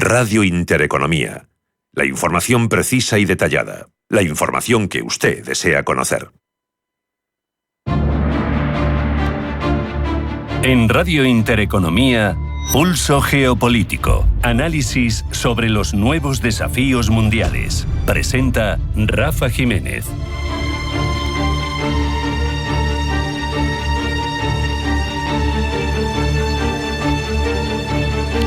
Radio Intereconomía. La información precisa y detallada. La información que usted desea conocer. En Radio Intereconomía, Pulso Geopolítico. Análisis sobre los nuevos desafíos mundiales. Presenta Rafa Jiménez.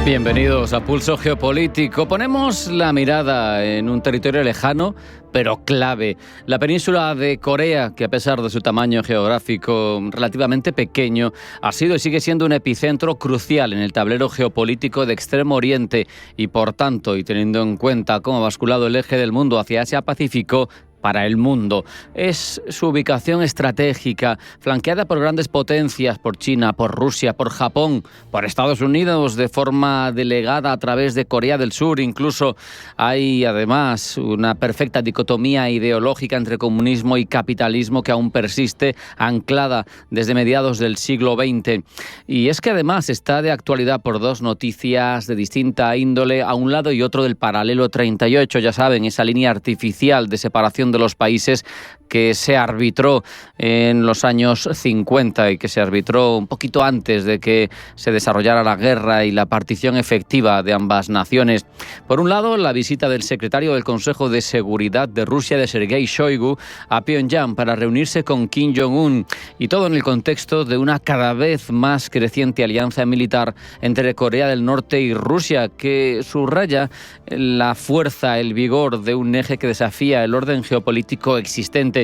Bienvenidos a Pulso Geopolítico. Ponemos la mirada en un territorio lejano, pero clave. La península de Corea, que a pesar de su tamaño geográfico relativamente pequeño, ha sido y sigue siendo un epicentro crucial en el tablero geopolítico de Extremo Oriente y, por tanto, y teniendo en cuenta cómo ha basculado el eje del mundo hacia Asia-Pacífico, para el mundo. Es su ubicación estratégica, flanqueada por grandes potencias, por China, por Rusia, por Japón, por Estados Unidos de forma delegada a través de Corea del Sur. Incluso hay además una perfecta dicotomía ideológica entre comunismo y capitalismo que aún persiste, anclada desde mediados del siglo XX. Y es que además está de actualidad por dos noticias de distinta índole, a un lado y otro del paralelo 38, ya saben, esa línea artificial de separación de los países que se arbitró en los años 50 y que se arbitró un poquito antes de que se desarrollara la guerra y la partición efectiva de ambas naciones. Por un lado, la visita del secretario del Consejo de Seguridad de Rusia, de Sergei Shoigu, a Pyongyang para reunirse con Kim Jong-un, y todo en el contexto de una cada vez más creciente alianza militar entre Corea del Norte y Rusia, que subraya la fuerza, el vigor de un eje que desafía el orden geopolítico existente.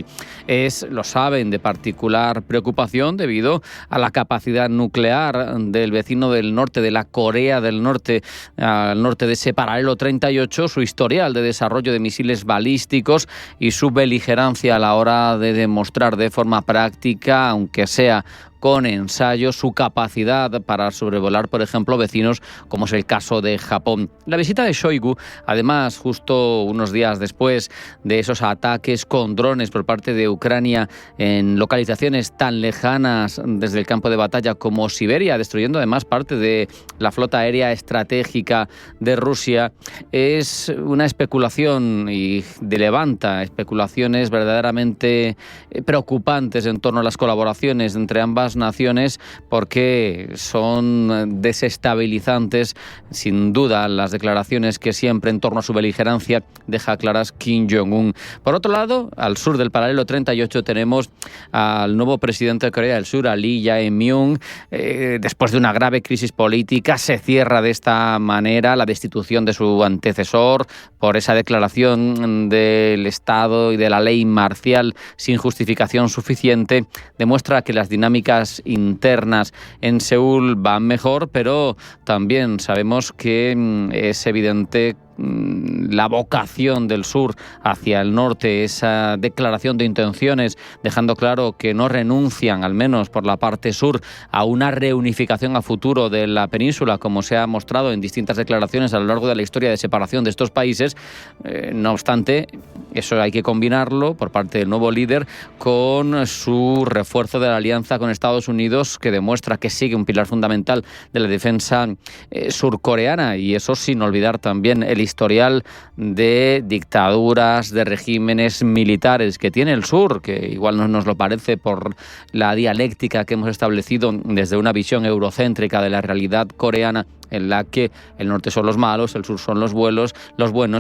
Es, lo saben, de particular preocupación debido a la capacidad nuclear del vecino del norte, de la Corea del Norte, al norte de ese paralelo 38, su historial de desarrollo de misiles balísticos y su beligerancia a la hora de demostrar de forma práctica, aunque sea con ensayos, su capacidad para sobrevolar, por ejemplo, vecinos como es el caso de Japón. La visita de Shoigu, además, justo unos días después de esos ataques con drones por parte de Ucrania en localizaciones tan lejanas desde el campo de batalla como Siberia, destruyendo además parte de la flota aérea estratégica de Rusia, es una especulación y levanta especulaciones verdaderamente preocupantes en torno a las colaboraciones entre ambas naciones, porque son desestabilizantes, sin duda, las declaraciones que siempre en torno a su beligerancia deja claras Kim Jong-un. Por otro lado, al sur del paralelo 38 tenemos al nuevo presidente de Corea del Sur, a Lee Jae-myung. Después de una grave crisis política, se cierra de esta manera la destitución de su antecesor por esa declaración del Estado y de la ley marcial sin justificación suficiente. Demuestra que las dinámicas internas en Seúl van mejor, pero también sabemos que es evidente la vocación del sur hacia el norte, esa declaración de intenciones, dejando claro que no renuncian, al menos por la parte sur, a una reunificación a futuro de la península, como se ha mostrado en distintas declaraciones a lo largo de la historia de separación de estos países. No obstante, eso hay que combinarlo por parte del nuevo líder con su refuerzo de la alianza con Estados Unidos, que demuestra que sigue un pilar fundamental de la defensa surcoreana, y eso sin olvidar también el historial de dictaduras, de regímenes militares que tiene el sur, que igual no nos lo parece por la dialéctica que hemos establecido desde una visión eurocéntrica de la realidad coreana, en la que el norte son los malos, el sur son los buenos,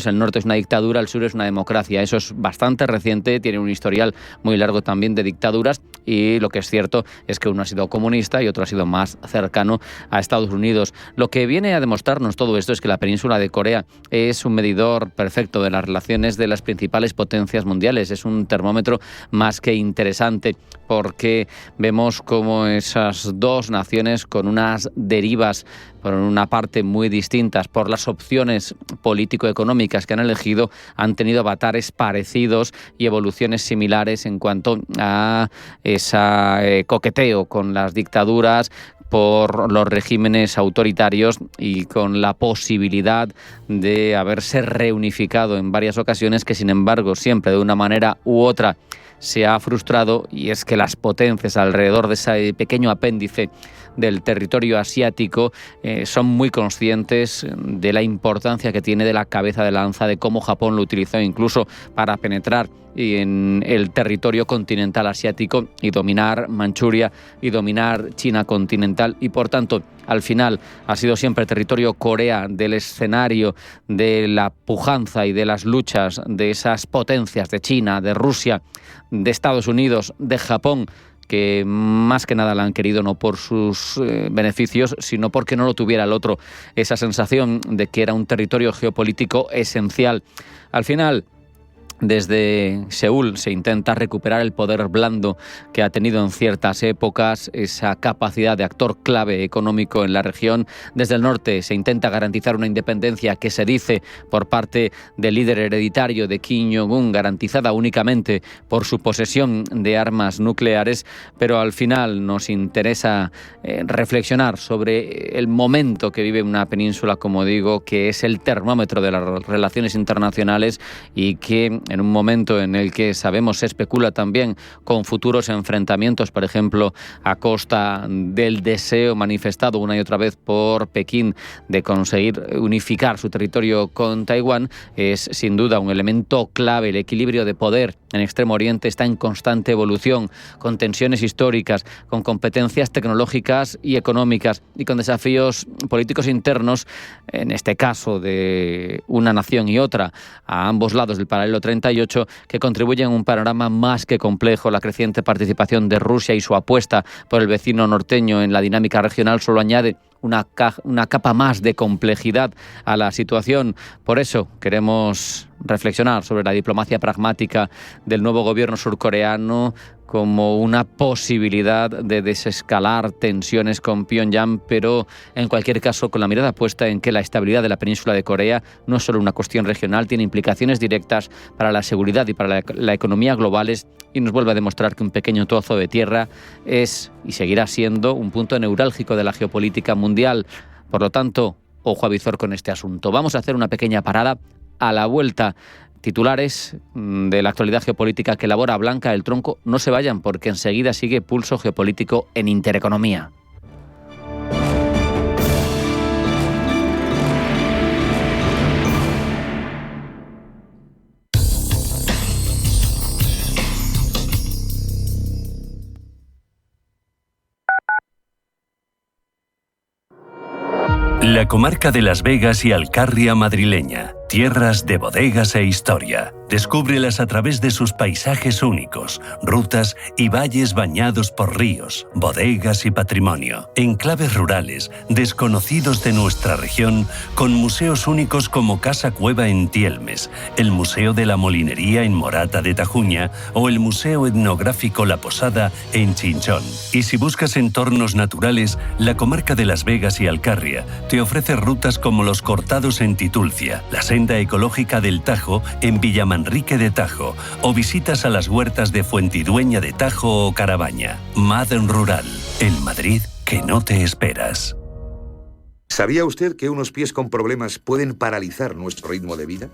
el norte es una dictadura, el sur es una democracia. Eso es bastante reciente, tiene un historial muy largo también de dictaduras, y lo que es cierto es que uno ha sido comunista y otro ha sido más cercano a Estados Unidos. Lo que viene a demostrarnos todo esto es que la península de Corea es un medidor perfecto de las relaciones de las principales potencias mundiales. Es un termómetro más que interesante, porque vemos como esas dos naciones, con unas derivas por una parte muy distintas por las opciones político-económicas que han elegido, han tenido avatares parecidos y evoluciones similares en cuanto a ese coqueteo con las dictaduras, por los regímenes autoritarios, y con la posibilidad de haberse reunificado en varias ocasiones, que sin embargo siempre de una manera u otra se ha frustrado, y es que las potencias alrededor de ese pequeño apéndice del territorio asiático son muy conscientes de la importancia que tiene de la cabeza de lanza, de cómo Japón lo utilizó incluso para penetrar en el territorio continental asiático y dominar Manchuria y dominar China continental, y por tanto al final ha sido siempre territorio Corea del escenario de la pujanza y de las luchas de esas potencias de China, de Rusia, de Estados Unidos, de Japón, que más que nada la han querido no por sus beneficios, sino porque no lo tuviera el otro, esa sensación de que era un territorio geopolítico esencial. Al final, desde Seúl se intenta recuperar el poder blando que ha tenido en ciertas épocas, esa capacidad de actor clave económico en la región. Desde el norte se intenta garantizar una independencia que se dice por parte del líder hereditario de Kim Jong-un, garantizada únicamente por su posesión de armas nucleares, pero al final nos interesa reflexionar sobre el momento que vive una península, como digo, que es el termómetro de las relaciones internacionales y que en un momento en el que sabemos se especula también con futuros enfrentamientos, por ejemplo, a costa del deseo manifestado una y otra vez por Pekín de conseguir unificar su territorio con Taiwán, es sin duda un elemento clave. El equilibrio de poder en Extremo Oriente está en constante evolución, con tensiones históricas, con competencias tecnológicas y económicas y con desafíos políticos internos, en este caso de una nación y otra, a ambos lados del paralelo 38, que contribuyen a un panorama más que complejo. La creciente participación de Rusia y su apuesta por el vecino norteño en la dinámica regional solo añade una capa más de complejidad a la situación. Por eso queremos reflexionar sobre la diplomacia pragmática del nuevo gobierno surcoreano como una posibilidad de desescalar tensiones con Pyongyang, pero en cualquier caso con la mirada puesta en que la estabilidad de la península de Corea no es solo una cuestión regional, tiene implicaciones directas para la seguridad y para la economía globales, y nos vuelve a demostrar que un pequeño trozo de tierra es y seguirá siendo un punto neurálgico de la geopolítica mundial. Por lo tanto, ojo a visor con este asunto. Vamos a hacer una pequeña parada. A la vuelta, titulares de la actualidad geopolítica que elabora Blanca del Tronco. No se vayan, porque enseguida sigue Pulso Geopolítico en Intereconomía. La comarca de Las Vegas y Alcarria madrileña, tierras de bodegas e historia. Descúbrelas a través de sus paisajes únicos, rutas y valles bañados por ríos, bodegas y patrimonio. Enclaves rurales, desconocidos de nuestra región, con museos únicos como Casa Cueva en Tielmes, el Museo de la Molinería en Morata de Tajuña o el Museo Etnográfico La Posada en Chinchón. Y si buscas entornos naturales, la comarca de Las Vegas y Alcarria te ofrece rutas como los Cortados en Titulcia, la senda ecológica del Tajo en Villamanrique de Tajo o visitas a las huertas de Fuentidueña de Tajo o Carabaña. Madden Rural, el Madrid que no te esperas. ¿Sabía usted que unos pies con problemas pueden paralizar nuestro ritmo de vida?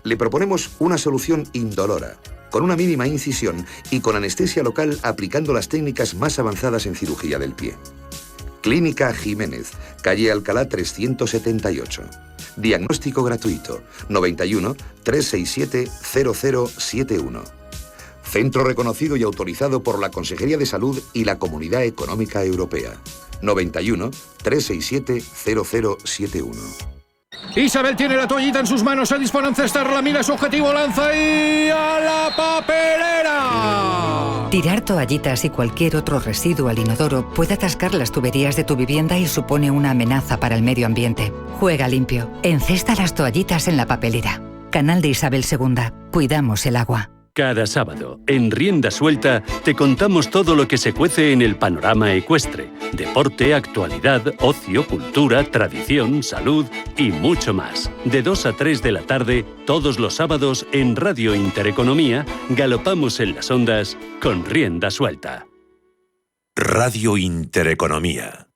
Le proponemos una solución indolora, con una mínima incisión y con anestesia local aplicando las técnicas más avanzadas en cirugía del pie. Clínica Jiménez, calle Alcalá 378. Diagnóstico gratuito, 91 367 0071. Centro reconocido y autorizado por la Consejería de Salud y la Comunidad Económica Europea, 91 367 0071. Isabel tiene la toallita en sus manos, se dispone a encestarla, mira su objetivo, lanza y ¡a la papelera! Tirar toallitas y cualquier otro residuo al inodoro puede atascar las tuberías de tu vivienda y supone una amenaza para el medio ambiente. Juega limpio. Encesta las toallitas en la papelera. Canal de Isabel II. Cuidamos el agua. Cada sábado, en Rienda Suelta, te contamos todo lo que se cuece en el panorama ecuestre. Deporte, actualidad, ocio, cultura, tradición, salud y mucho más. De 2 a 3 de la tarde, todos los sábados, en Radio Intereconomía, galopamos en las ondas con Rienda Suelta. Radio Intereconomía.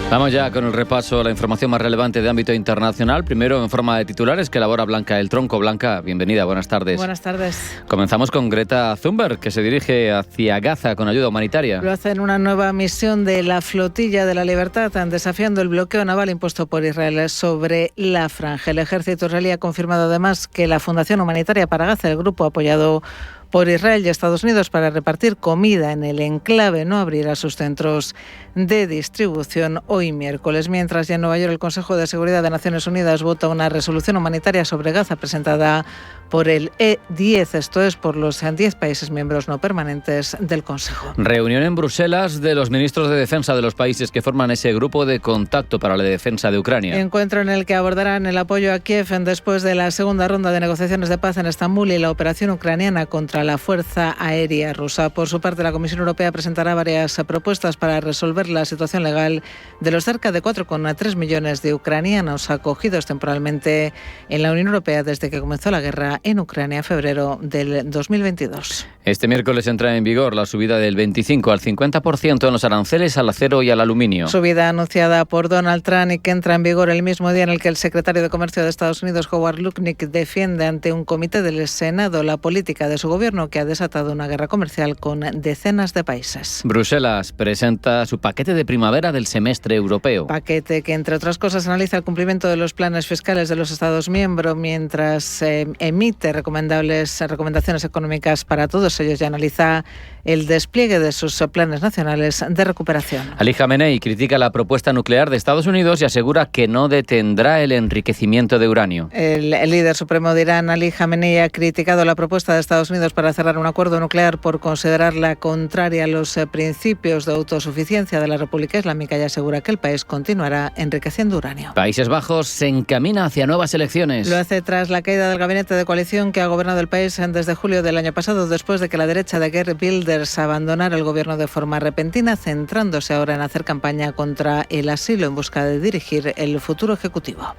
Vamos ya con el repaso a la información más relevante de ámbito internacional. Primero en forma de titulares que elabora Blanca del Tronco. Blanca, bienvenida, buenas tardes. Buenas tardes. Comenzamos con Greta Thunberg, que se dirige hacia Gaza con ayuda humanitaria. Lo hace en una nueva misión de la Flotilla de la Libertad, desafiando el bloqueo naval impuesto por Israel sobre la franja. El ejército israelí ha confirmado además que la Fundación Humanitaria para Gaza, el grupo apoyado por Israel y Estados Unidos para repartir comida en el enclave, no abrirá sus centros de distribución hoy miércoles. Mientras, ya en Nueva York, el Consejo de Seguridad de Naciones Unidas vota una resolución humanitaria sobre Gaza presentada por el E10, esto es, por los 10 países miembros no permanentes del Consejo. Reunión en Bruselas de los ministros de defensa de los países que forman ese grupo de contacto para la defensa de Ucrania. Encuentro en el que abordarán el apoyo a Kiev después de la segunda ronda de negociaciones de paz en Estambul y la operación ucraniana contra la Fuerza Aérea Rusa. Por su parte, la Comisión Europea presentará varias propuestas para resolver la situación legal de los cerca de 4,3 millones de ucranianos acogidos temporalmente en la Unión Europea desde que comenzó la guerra en Ucrania en febrero del 2022. Este miércoles entra en vigor la subida del 25 al 50% en los aranceles al acero y al aluminio. Subida anunciada por Donald Trump y que entra en vigor el mismo día en el que el secretario de Comercio de Estados Unidos, Howard Lutnick, defiende ante un comité del Senado la política de su gobierno que ha desatado una guerra comercial con decenas de países. Bruselas presenta su paquete de primavera del semestre europeo. Paquete que, entre otras cosas, analiza el cumplimiento de los planes fiscales de los Estados miembros mientras emite recomendaciones económicas para todos ellos y analiza el despliegue de sus planes nacionales de recuperación. Ali Khamenei critica la propuesta nuclear de Estados Unidos y asegura que no detendrá el enriquecimiento de uranio. El líder supremo de Irán, Ali Khamenei, ha criticado la propuesta de Estados Unidos para cerrar un acuerdo nuclear por considerarla contraria a los principios de autosuficiencia de la República Islámica y asegura que el país continuará enriqueciendo uranio. Países Bajos se encamina hacia nuevas elecciones. Lo hace tras la caída del gabinete de coalición que ha gobernado el país desde julio del año pasado, después de que la derecha de Geert Wilders abandonara el gobierno de forma repentina, centrándose ahora en hacer campaña contra el asilo en busca de dirigir el futuro ejecutivo.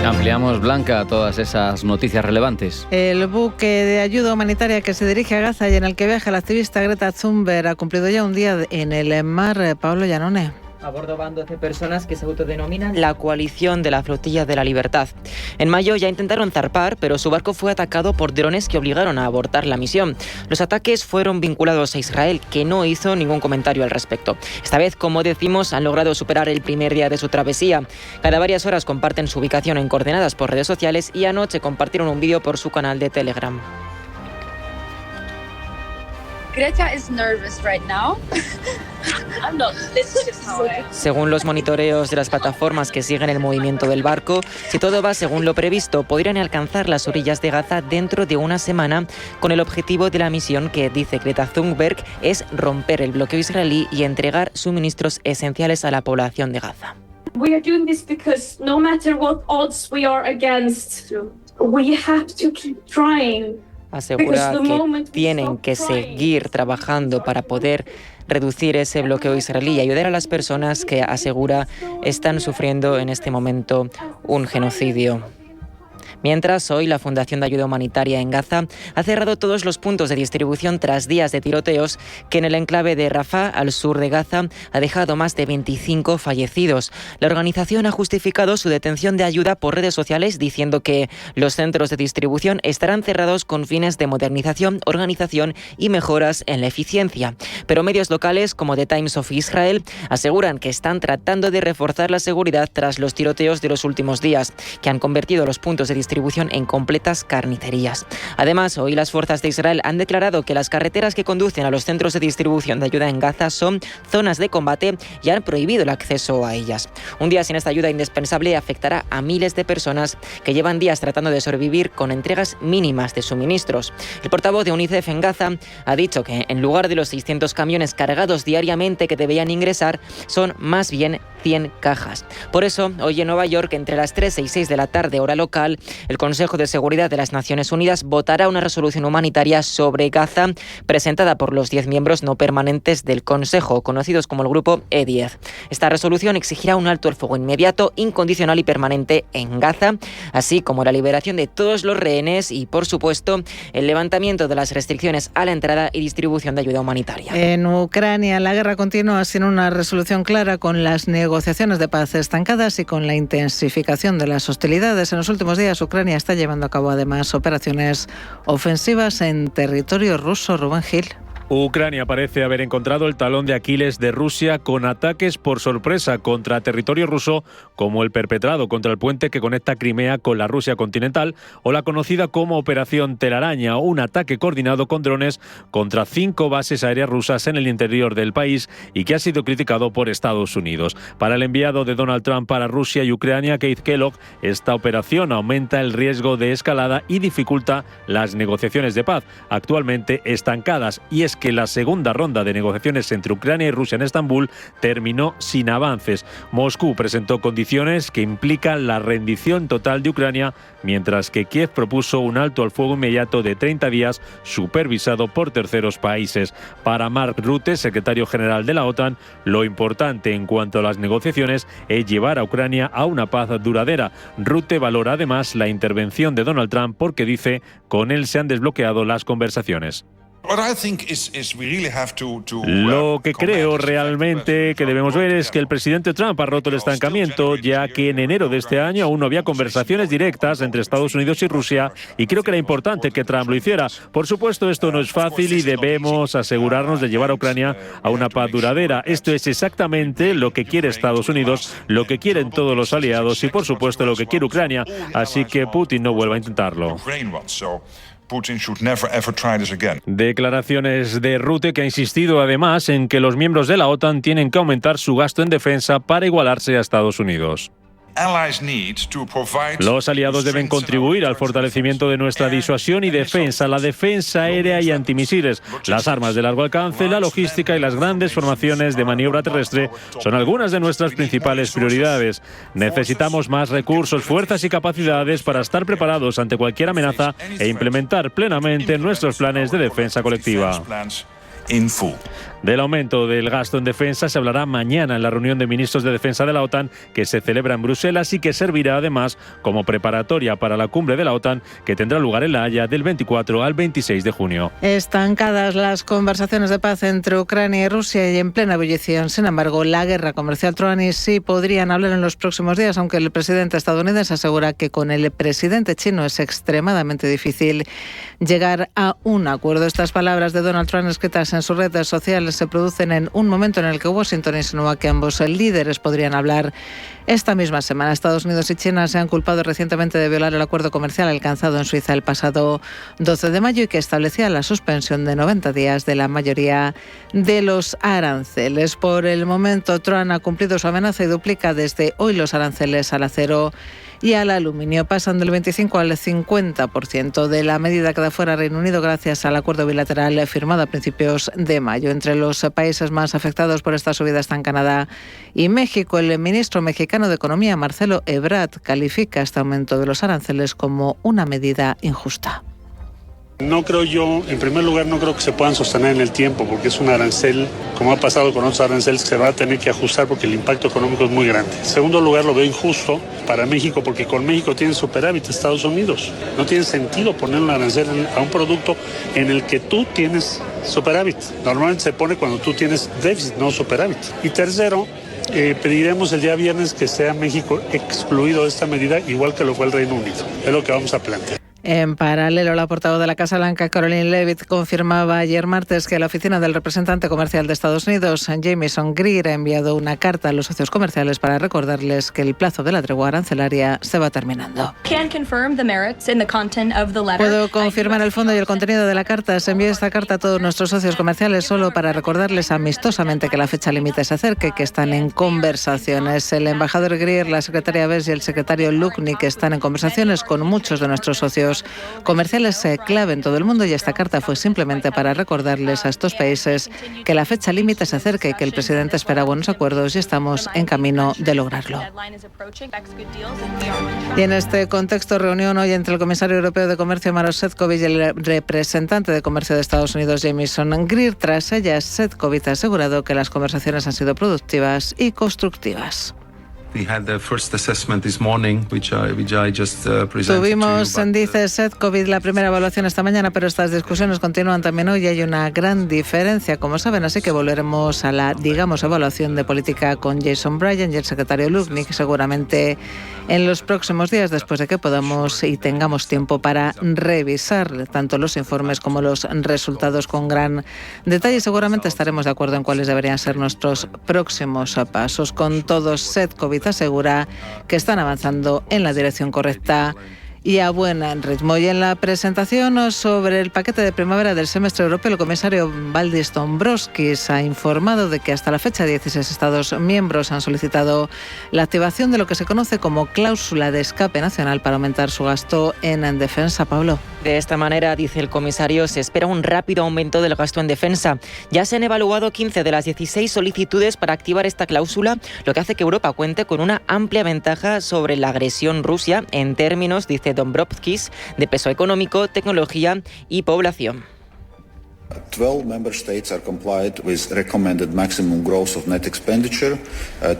Ampliamos, Blanca, todas esas noticias relevantes. El buque de ayuda humanitaria que se dirige a Gaza y en el que viaja la activista Greta Thunberg ha cumplido ya un día en el mar. Pablo Llanone. A bordo van 12 personas que se autodenominan la Coalición de la Flotilla de la Libertad. En mayo ya intentaron zarpar, pero su barco fue atacado por drones que obligaron a abortar la misión. Los ataques fueron vinculados a Israel, que no hizo ningún comentario al respecto. Esta vez, como decimos, han logrado superar el primer día de su travesía. Cada varias horas comparten su ubicación en coordenadas por redes sociales y anoche compartieron un vídeo por su canal de Telegram. Greta is nervous right now. I'm not. This is just how I am. Según los monitoreos de las plataformas que siguen el movimiento del barco, si todo va según lo previsto, podrían alcanzar las orillas de Gaza dentro de una semana, con el objetivo de la misión que, dice Greta Thunberg, es romper el bloqueo israelí y entregar suministros esenciales a la población de Gaza. We are doing this because no matter what odds we are against, we have to keep trying. Asegura que tienen que seguir trabajando para poder reducir ese bloqueo israelí y ayudar a las personas que, asegura, están sufriendo en este momento un genocidio. Mientras, hoy la Fundación de Ayuda Humanitaria en Gaza ha cerrado todos los puntos de distribución tras días de tiroteos que en el enclave de Rafah, al sur de Gaza, ha dejado más de 25 fallecidos. La organización ha justificado su detención de ayuda por redes sociales diciendo que los centros de distribución estarán cerrados con fines de modernización, organización y mejoras en la eficiencia. Pero medios locales como The Times of Israel aseguran que están tratando de reforzar la seguridad tras los tiroteos de los últimos días, que han convertido los puntos de distribución distribución en completas carnicerías. Además, hoy las fuerzas de Israel han declarado que las carreteras que conducen a los centros de distribución de ayuda en Gaza son zonas de combate y han prohibido el acceso a ellas. Un día sin esta ayuda indispensable afectará a miles de personas que llevan días tratando de sobrevivir con entregas mínimas de suministros. El portavoz de UNICEF en Gaza ha dicho que en lugar de los 600 camiones cargados diariamente que deberían ingresar, son más bien 100 cajas. Por eso, hoy en Nueva York, entre las 3 y 6 de la tarde, hora local, el Consejo de Seguridad de las Naciones Unidas votará una resolución humanitaria sobre Gaza presentada por los 10 miembros no permanentes del Consejo, conocidos como el Grupo E10. Esta resolución exigirá un alto el fuego inmediato, incondicional y permanente en Gaza, así como la liberación de todos los rehenes y, por supuesto, el levantamiento de las restricciones a la entrada y distribución de ayuda humanitaria. En Ucrania, la guerra continúa sin una resolución clara, con las negociaciones de paz estancadas y con la intensificación de las hostilidades. En los últimos días, Ucrania está llevando a cabo además operaciones ofensivas en territorio ruso. Rubén Gil. Ucrania parece haber encontrado el talón de Aquiles de Rusia con ataques por sorpresa contra territorio ruso, como el perpetrado contra el puente que conecta Crimea con la Rusia continental, o la conocida como Operación Telaraña, un ataque coordinado con drones contra 5 bases aéreas rusas en el interior del país y que ha sido criticado por Estados Unidos. Para el enviado de Donald Trump para Rusia y Ucrania, Keith Kellogg, esta operación aumenta el riesgo de escalada y dificulta las negociaciones de paz, actualmente estancadas, y es que la segunda ronda de negociaciones entre Ucrania y Rusia en Estambul terminó sin avances. Moscú presentó condiciones que implican la rendición total de Ucrania, mientras que Kiev propuso un alto al fuego inmediato de 30 días supervisado por terceros países. Para Mark Rutte, secretario general de la OTAN, lo importante en cuanto a las negociaciones es llevar a Ucrania a una paz duradera. Rutte valora además la intervención de Donald Trump porque dice, con él se han desbloqueado las conversaciones. Lo que creo realmente que debemos ver es que el presidente Trump ha roto el estancamiento, ya que en enero de este año aún no había conversaciones directas entre Estados Unidos y Rusia, y creo que era importante que Trump lo hiciera. Por supuesto, esto no es fácil y debemos asegurarnos de llevar a Ucrania a una paz duradera. Esto es exactamente lo que quiere Estados Unidos, lo que quieren todos los aliados y, por supuesto, lo que quiere Ucrania. Así que Putin no vuelva a intentarlo. Putin should never ever try this again. Declaraciones de Rutte, que ha insistido además en que los miembros de la OTAN tienen que aumentar su gasto en defensa para igualarse a Estados Unidos. Los aliados deben contribuir al fortalecimiento de nuestra disuasión y defensa, la defensa aérea y antimisiles, las armas de largo alcance, la logística y las grandes formaciones de maniobra terrestre son algunas de nuestras principales prioridades. Necesitamos más recursos, fuerzas y capacidades para estar preparados ante cualquier amenaza e implementar plenamente nuestros planes de defensa colectiva. Del aumento del gasto en defensa se hablará mañana en la reunión de ministros de defensa de la OTAN, que se celebra en Bruselas y que servirá además como preparatoria para la cumbre de la OTAN, que tendrá lugar en La Haya del 24 al 26 de junio. Estancadas las conversaciones de paz entre Ucrania y Rusia y en plena ebullición. Sin embargo, la guerra comercial Truani sí podrían hablar en los próximos días, aunque el presidente estadounidense asegura que con el presidente chino es extremadamente difícil llegar a un acuerdo. Estas palabras de Donald Trump, escritas en sus redes sociales, se producen en un momento en el que Washington insinúa que ambos líderes podrían hablar esta misma semana. Estados Unidos y China se han culpado recientemente de violar el acuerdo comercial alcanzado en Suiza el pasado 12 de mayo y que establecía la suspensión de 90 días de la mayoría de los aranceles. Por el momento, Trump ha cumplido su amenaza y duplica desde hoy los aranceles al acero y al aluminio. Pasan del 25 al 50% de la medida que da fuera Reino Unido gracias al acuerdo bilateral firmado a principios de mayo. Entre los países más afectados por esta subida están Canadá y México. El ministro mexicano de Economía, Marcelo Ebrard, califica este aumento de los aranceles como una medida injusta. No creo yo, en primer lugar, no creo que se puedan sostener en el tiempo, porque es un arancel, como ha pasado con otros aranceles, que se va a tener que ajustar porque el impacto económico es muy grande. En segundo lugar, lo veo injusto para México, porque con México tiene superávit Estados Unidos. No tiene sentido poner un arancel a un producto en el que tú tienes superávit. Normalmente se pone cuando tú tienes déficit, no superávit. Y tercero, pediremos el día viernes que sea México excluido de esta medida, igual que lo fue el Reino Unido. Es lo que vamos a plantear. En paralelo, la portavoz de la Casa Blanca, Caroline Leavitt, confirmaba ayer martes que la oficina del representante comercial de Estados Unidos, Jamieson Greer, ha enviado una carta a los socios comerciales para recordarles que el plazo de la tregua arancelaria se va terminando. Puedo confirmar el fondo y el contenido de la carta. Se envió esta carta a todos nuestros socios comerciales solo para recordarles amistosamente que la fecha límite se acerca y que están en conversaciones. El embajador Greer, la secretaria Bess y el secretario Luknik están en conversaciones con muchos de nuestros socios comerciales clave en todo el mundo, y esta carta fue simplemente para recordarles a estos países que la fecha límite se acerca y que el presidente espera buenos acuerdos y estamos en camino de lograrlo. Y en este contexto, reunión hoy entre el comisario europeo de Comercio Maroš Šefčovič y el representante de Comercio de Estados Unidos, Jamieson Greer. Tras ella, Šefčovič ha asegurado que las conversaciones han sido productivas y constructivas. Tuvimos, dice Šefčovič, la primera evaluación esta mañana, pero estas discusiones continúan también hoy y hay una gran diferencia, como saben, así que volveremos a la, evaluación de política con Jason Bryan y el secretario Luknik seguramente en los próximos días, después de que podamos y tengamos tiempo para revisar tanto los informes como los resultados con gran detalle. Seguramente estaremos de acuerdo en cuáles deberían ser nuestros próximos pasos. Con todos, Šefčovič asegura que están avanzando en la dirección correcta y a buen ritmo. Y en la presentación sobre el paquete de primavera del semestre europeo, el comisario Valdis Dombrovskis ha informado de que hasta la fecha 16 Estados miembros han solicitado la activación de lo que se conoce como cláusula de escape nacional para aumentar su gasto en defensa. Pablo. De esta manera, dice el comisario, se espera un rápido aumento del gasto en defensa. Ya se han evaluado 15 de las 16 solicitudes para activar esta cláusula, lo que hace que Europa cuente con una amplia ventaja sobre la agresión rusa en términos, dice Dombrovskis, de peso económico, tecnología y población. 12 member states are complied with recommended maximum growth of net expenditure.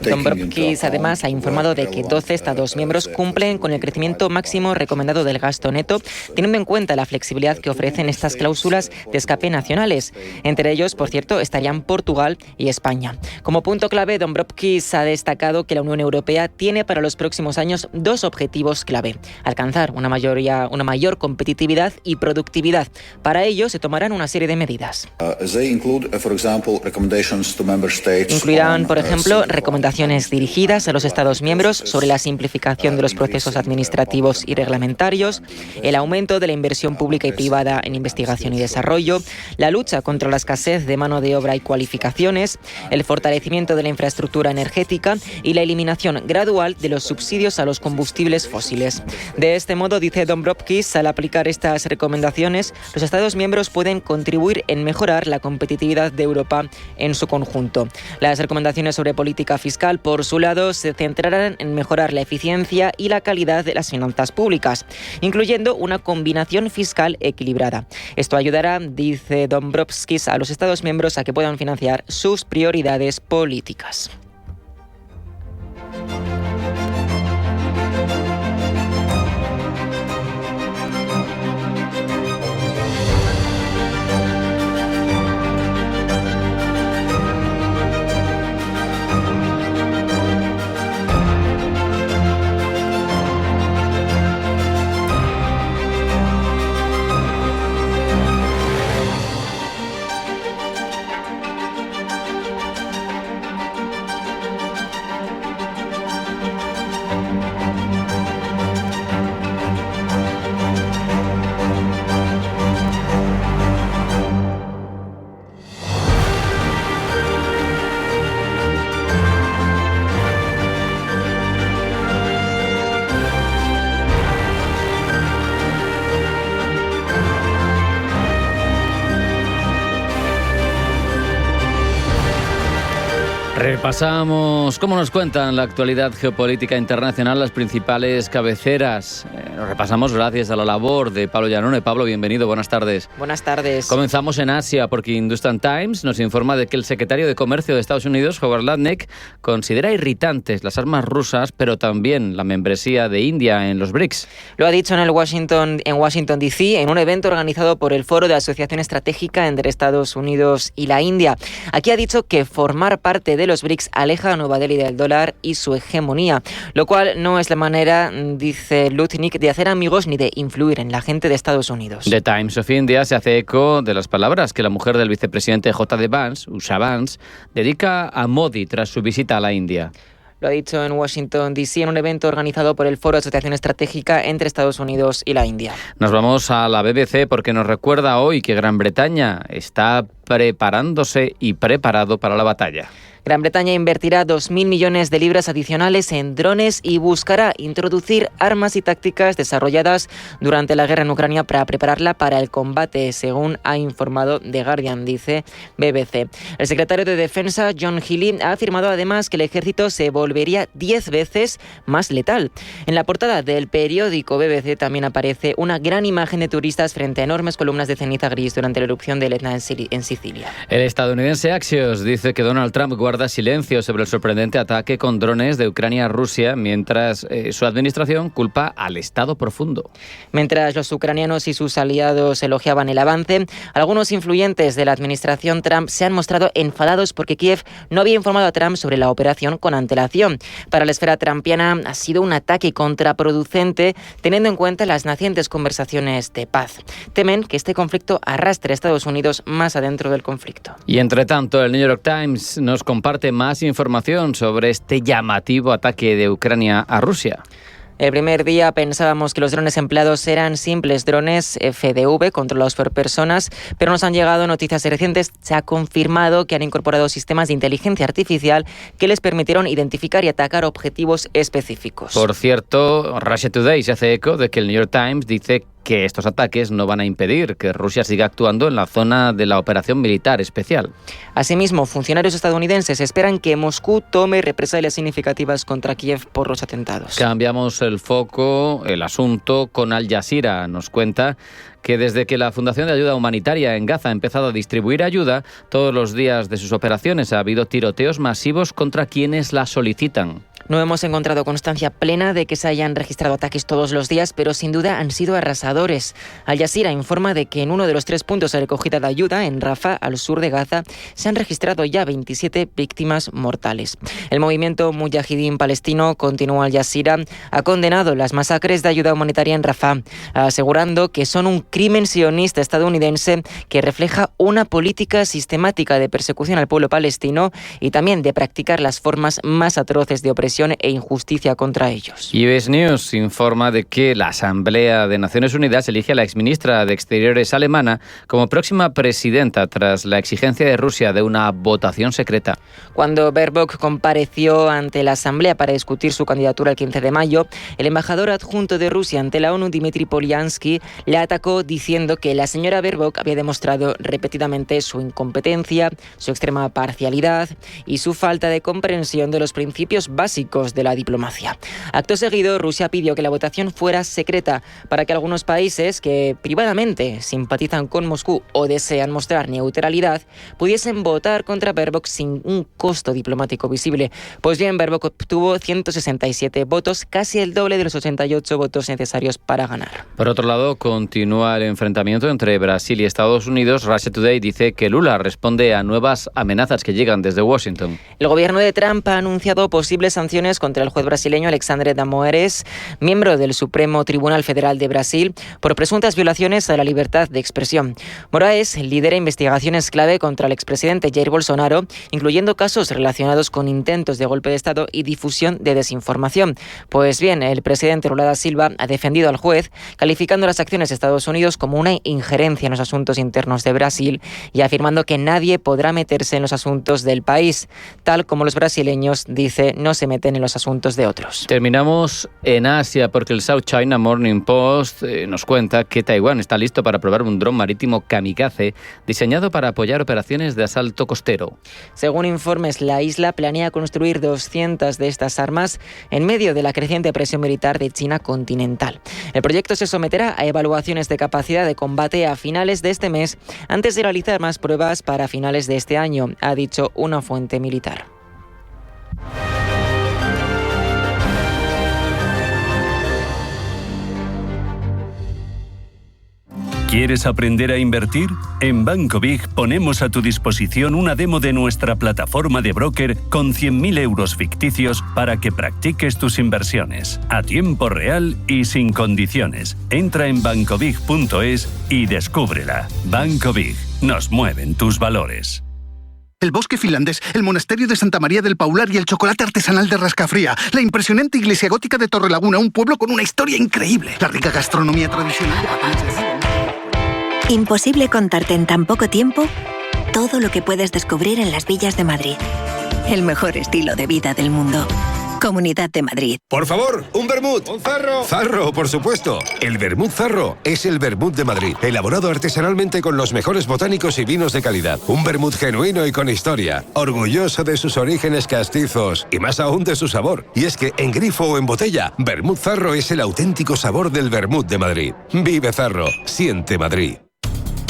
Dombrovskis además ha informado de que 12 Estados miembros cumplen con el crecimiento máximo recomendado del gasto neto, teniendo en cuenta la flexibilidad que ofrecen estas cláusulas de escape nacionales. Entre ellos, por cierto, estarían Portugal y España. Como punto clave, Dombrovskis ha destacado que la Unión Europea tiene para los próximos años dos objetivos clave: alcanzar una mayor competitividad y productividad. Para ello se tomarán una serie de medidas. Incluirán, por ejemplo, recomendaciones dirigidas a los Estados miembros sobre la simplificación de los procesos administrativos y reglamentarios, el aumento de la inversión pública y privada en investigación y desarrollo, la lucha contra la escasez de mano de obra y cualificaciones, el fortalecimiento de la infraestructura energética y la eliminación gradual de los subsidios a los combustibles fósiles. De este modo, dice Dombrovskis, al aplicar estas recomendaciones, los Estados miembros pueden contribuir en mejorar la competitividad de Europa en su conjunto. Las recomendaciones sobre política fiscal, por su lado, se centrarán en mejorar la eficiencia y la calidad de las finanzas públicas, incluyendo una combinación fiscal equilibrada. Esto ayudará, dice Dombrovskis, a los Estados miembros a que puedan financiar sus prioridades políticas. Repasamos cómo nos cuentan la actualidad geopolítica internacional las principales cabeceras. Nos repasamos gracias a la labor de Pablo Llanone. Pablo, bienvenido, buenas tardes. Buenas tardes. Comenzamos en Asia porque Hindustan Times nos informa de que el secretario de Comercio de Estados Unidos, Howard Lutnick, considera irritantes las armas rusas, pero también la membresía de India en los BRICS. Lo ha dicho en Washington D.C., en un evento organizado por el Foro de Asociación Estratégica entre Estados Unidos y la India. Aquí ha dicho que formar parte de los BRICS BRICS aleja a Nueva Delhi del dólar y su hegemonía, lo cual no es la manera, dice Lutnick, de hacer amigos ni de influir en la gente de Estados Unidos. The Times of India se hace eco de las palabras que la mujer del vicepresidente J.D. Vance, Usha Vance, dedica a Modi tras su visita a la India. Lo ha dicho en Washington, D.C., en un evento organizado por el Foro de Asociación Estratégica entre Estados Unidos y la India. Nos vamos a la BBC porque nos recuerda hoy que Gran Bretaña está preparándose y preparado para la batalla. Gran Bretaña invertirá 2.000 millones de libras adicionales en drones y buscará introducir armas y tácticas desarrolladas durante la guerra en Ucrania para prepararla para el combate, según ha informado The Guardian, dice BBC. El secretario de Defensa, John Healey, ha afirmado además que el ejército se volvería 10 veces más letal. En la portada del periódico BBC también aparece una gran imagen de turistas frente a enormes columnas de ceniza gris durante la erupción del Etna en Sicilia. El estadounidense Axios dice que Donald Trump guarda silencio sobre el sorprendente ataque con drones de Ucrania a Rusia, mientras su administración culpa al Estado profundo. Mientras los ucranianos y sus aliados elogiaban el avance, algunos influyentes de la administración Trump se han mostrado enfadados porque Kiev no había informado a Trump sobre la operación con antelación. Para la esfera trumpiana ha sido un ataque contraproducente, teniendo en cuenta las nacientes conversaciones de paz. Temen que este conflicto arrastre a Estados Unidos más adentro del conflicto. Y entre tanto, el New York Times nos comparte más información sobre este llamativo ataque de Ucrania a Rusia. El primer día pensábamos que los drones empleados eran simples drones FDV controlados por personas, pero nos han llegado noticias recientes. Se ha confirmado que han incorporado sistemas de inteligencia artificial que les permitieron identificar y atacar objetivos específicos. Por cierto, Russia Today se hace eco de que el New York Times dice que estos ataques no van a impedir que Rusia siga actuando en la zona de la operación militar especial. Asimismo, funcionarios estadounidenses esperan que Moscú tome represalias significativas contra Kiev por los atentados. Cambiamos el foco, el asunto, con Al Jazeera. Nos cuenta que desde que la Fundación de Ayuda Humanitaria en Gaza ha empezado a distribuir ayuda, todos los días de sus operaciones ha habido tiroteos masivos contra quienes la solicitan. No hemos encontrado constancia plena de que se hayan registrado ataques todos los días, pero sin duda han sido arrasadores. Al Jazeera informa de que en uno de los 3 puntos de recogida de ayuda, en Rafah, al sur de Gaza, se han registrado ya 27 víctimas mortales. El movimiento Mujahidin palestino, continúa Al Jazeera, ha condenado las masacres de ayuda humanitaria en Rafah, asegurando que son un crimen sionista estadounidense que refleja una política sistemática de persecución al pueblo palestino y también de practicar las formas más atroces de opresión e injusticia contra ellos. US News informa de que la Asamblea de Naciones Unidas elige a la exministra de Exteriores alemana como próxima presidenta tras la exigencia de Rusia de una votación secreta. Cuando Baerbock compareció ante la Asamblea para discutir su candidatura el 15 de mayo, el embajador adjunto de Rusia ante la ONU, Dmitry Polyansky, le atacó diciendo que la señora Baerbock había demostrado repetidamente su incompetencia, su extrema parcialidad y su falta de comprensión de los principios básicos de la diplomacia. Acto seguido, Rusia pidió que la votación fuera secreta para que algunos países que privadamente simpatizan con Moscú o desean mostrar neutralidad pudiesen votar contra Baerbock sin un costo diplomático visible. Pues bien, Baerbock obtuvo 167 votos, casi el doble de los 88 votos necesarios para ganar. Por otro lado, continúa el enfrentamiento entre Brasil y Estados Unidos. Russia Today dice que Lula responde a nuevas amenazas que llegan desde Washington. El gobierno de Trump ha anunciado posibles sanciones contra el juez brasileño Alexandre de Moraes, miembro del Supremo Tribunal Federal de Brasil, por presuntas violaciones a la libertad de expresión. Moraes lidera investigaciones clave contra el expresidente Jair Bolsonaro, incluyendo casos relacionados con intentos de golpe de Estado y difusión de desinformación. Pues bien, el presidente Lula da Silva ha defendido al juez, calificando las acciones de Estados Unidos como una injerencia en los asuntos internos de Brasil y afirmando que nadie podrá meterse en los asuntos del país. Tal como los brasileños, dice, no se meten en los asuntos de otros. Terminamos en Asia porque el South China Morning Post nos cuenta que Taiwán está listo para probar un dron marítimo kamikaze diseñado para apoyar operaciones de asalto costero. Según informes, la isla planea construir 200 de estas armas en medio de la creciente presión militar de China continental. El proyecto se someterá a evaluaciones de capacidad de combate a finales de este mes, antes de realizar más pruebas para finales de este año, ha dicho una fuente militar. ¿Quieres aprender a invertir? En Banco Big ponemos a tu disposición una demo de nuestra plataforma de broker con 100.000 euros ficticios para que practiques tus inversiones a tiempo real y sin condiciones. Entra en bancobig.es y descúbrela. Banco Big. Nos mueven tus valores. El bosque finlandés, el monasterio de Santa María del Paular y el chocolate artesanal de Rascafría. La impresionante iglesia gótica de Torrelaguna, un pueblo con una historia increíble. La rica gastronomía tradicional de Patagonia. Imposible contarte en tan poco tiempo todo lo que puedes descubrir en las villas de Madrid. El mejor estilo de vida del mundo. Comunidad de Madrid. Por favor, un vermut. ¡Un Zarro! Zarro, por supuesto. El vermut Zarro es el vermut de Madrid, elaborado artesanalmente con los mejores botánicos y vinos de calidad. Un vermut genuino y con historia, orgulloso de sus orígenes castizos y más aún de su sabor. Y es que en grifo o en botella, vermut Zarro es el auténtico sabor del vermut de Madrid. Vive Zarro, siente Madrid.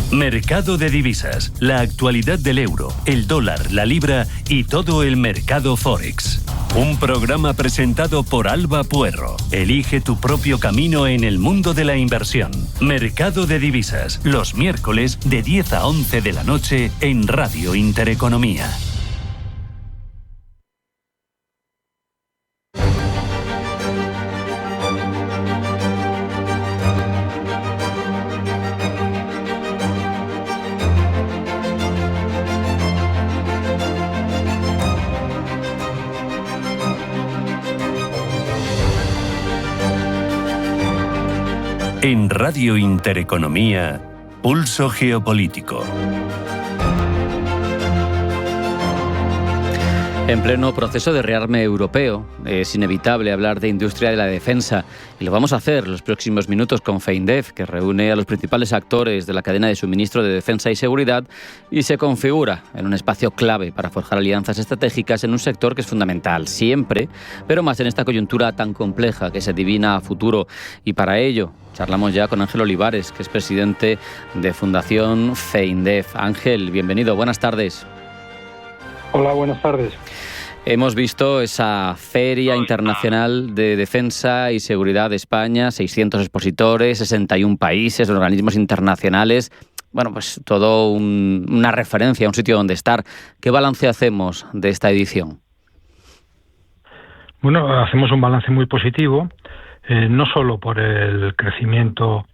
Mercado de divisas, la actualidad del euro, el dólar, la libra y todo el mercado Forex. Un programa presentado por Alba Puerro. Elige tu propio camino en el mundo de la inversión. Mercado de divisas, los miércoles de 10 a 11 de la noche en Radio Intereconomía. En Radio Intereconomía, Pulso Geopolítico. En pleno proceso de rearme europeo, es inevitable hablar de industria de la defensa y lo vamos a hacer los próximos minutos con FEINDEF, que reúne a los principales actores de la cadena de suministro de defensa y seguridad y se configura en un espacio clave para forjar alianzas estratégicas en un sector que es fundamental siempre, pero más en esta coyuntura tan compleja que se adivina a futuro. Y para ello charlamos ya con Ángel Olivares, que es presidente de Fundación FEINDEF. Ángel, bienvenido, buenas tardes. Hola, buenas tardes. Hemos visto esa Feria Internacional de Defensa y Seguridad de España, 600 expositores, 61 países, organismos internacionales. Bueno, pues todo una referencia, un sitio donde estar. ¿Qué balance hacemos de esta edición? Bueno, hacemos un balance muy positivo, no solo por el crecimiento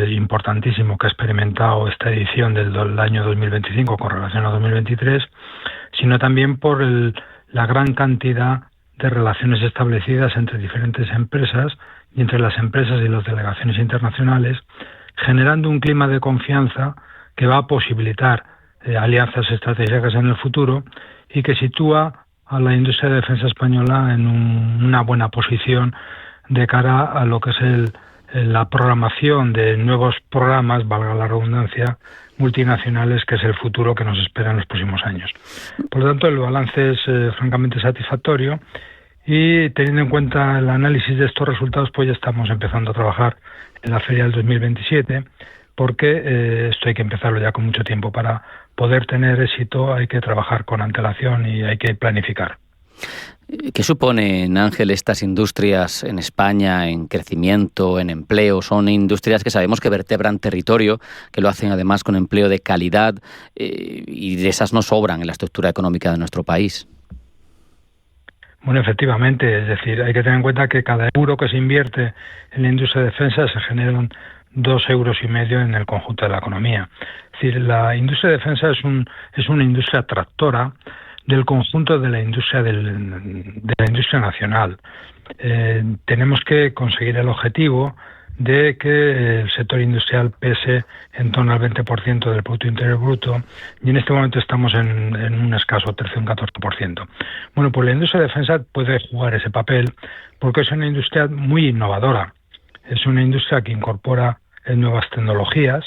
importantísimo que ha experimentado esta edición del año 2025 con relación a 2023, sino también por la gran cantidad de relaciones establecidas entre diferentes empresas y entre las empresas y las delegaciones internacionales, generando un clima de confianza que va a posibilitar alianzas estratégicas en el futuro y que sitúa a la industria de defensa española en una buena posición de cara a lo que es la programación de nuevos programas, valga la redundancia, multinacionales, que es el futuro que nos espera en los próximos años. Por lo tanto, el balance es francamente satisfactorio y teniendo en cuenta el análisis de estos resultados, pues ya estamos empezando a trabajar en la feria del 2027, porque esto hay que empezarlo ya con mucho tiempo. Para poder tener éxito hay que trabajar con antelación y hay que planificar. ¿Qué suponen, Ángel, estas industrias en España en crecimiento, en empleo? Son industrias que sabemos que vertebran territorio, que lo hacen además con empleo de calidad y de esas no sobran en la estructura económica de nuestro país. Bueno, efectivamente, es decir, hay que tener en cuenta que cada euro que se invierte en la industria de defensa se generan 2,5 euros en el conjunto de la economía. Es decir, la industria de defensa es una industria tractora del conjunto de la industria nacional. Tenemos que conseguir el objetivo de que el sector industrial pese en torno al 20% del Producto Interior Bruto y en este momento estamos en un escaso tercio, un 14%. Bueno, pues la industria de defensa puede jugar ese papel porque es una industria muy innovadora. Es una industria que incorpora nuevas tecnologías,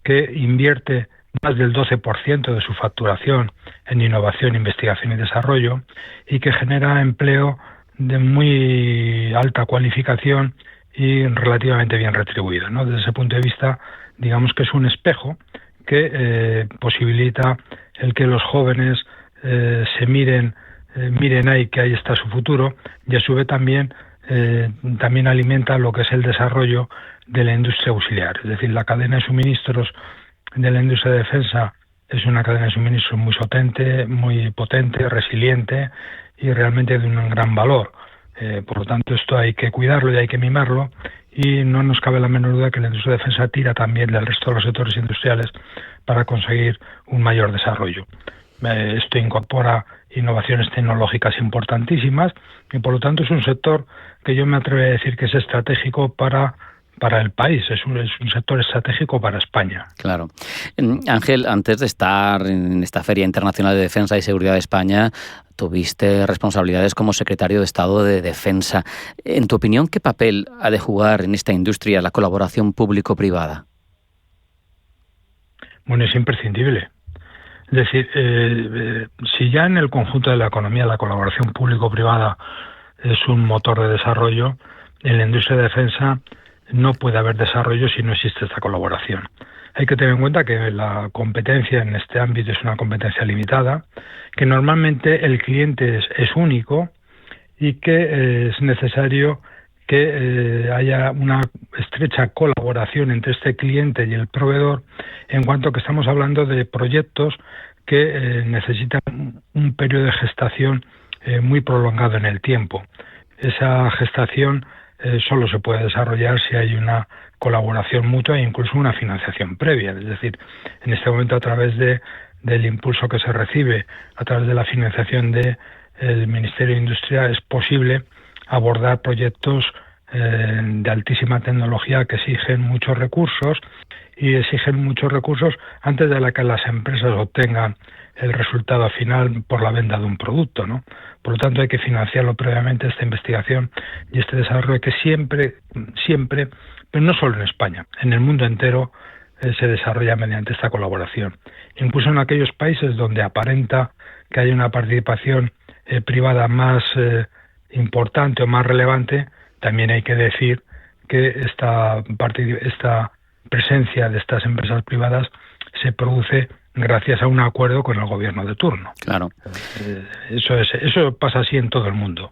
que invierte más del 12% de su facturación en innovación, investigación y desarrollo y que genera empleo de muy alta cualificación y relativamente bien retribuido, ¿no? Desde ese punto de vista, digamos que es un espejo que posibilita el que los jóvenes miren ahí que ahí está su futuro y a su vez también también alimenta lo que es el desarrollo de la industria auxiliar. Es decir, la cadena de suministros de la industria de defensa es una cadena de suministros muy potente, resiliente y realmente de un gran valor. Por lo tanto, esto hay que cuidarlo y hay que mimarlo, y no nos cabe la menor duda que la industria de defensa tira también del resto de los sectores industriales para conseguir un mayor desarrollo. Esto incorpora innovaciones tecnológicas importantísimas y por lo tanto es un sector que yo me atrevo a decir que es estratégico para el país, es un sector estratégico para España. Claro. Ángel, antes de estar en esta Feria Internacional de Defensa y Seguridad de España, tuviste responsabilidades como secretario de Estado de Defensa. En tu opinión, ¿qué papel ha de jugar en esta industria la colaboración público-privada? Bueno, es imprescindible. Es decir, si ya en el conjunto de la economía la colaboración público-privada es un motor de desarrollo, en la industria de defensa no puede haber desarrollo si no existe esta colaboración. Hay que tener en cuenta que la competencia en este ámbito es una competencia limitada, que normalmente el cliente es único y que es necesario que haya una estrecha colaboración entre este cliente y el proveedor, en cuanto que estamos hablando de proyectos que necesitan un periodo de gestación muy prolongado en el tiempo. Esa gestación solo se puede desarrollar si hay una colaboración mutua e incluso una financiación previa. Es decir, en este momento, a través del impulso que se recibe, a través de la financiación del Ministerio de Industria, es posible abordar proyectos de altísima tecnología que exigen muchos recursos antes de que las empresas obtengan el resultado final por la venta de un producto, ¿no? Por lo tanto, hay que financiarlo previamente, esta investigación y este desarrollo que siempre, pero no solo en España, en el mundo entero se desarrolla mediante esta colaboración. Incluso en aquellos países donde aparenta que hay una participación privada más importante o más relevante, también hay que decir que esta presencia de estas empresas privadas se produce gracias a un acuerdo con el gobierno de turno. Claro. Eso pasa así en todo el mundo.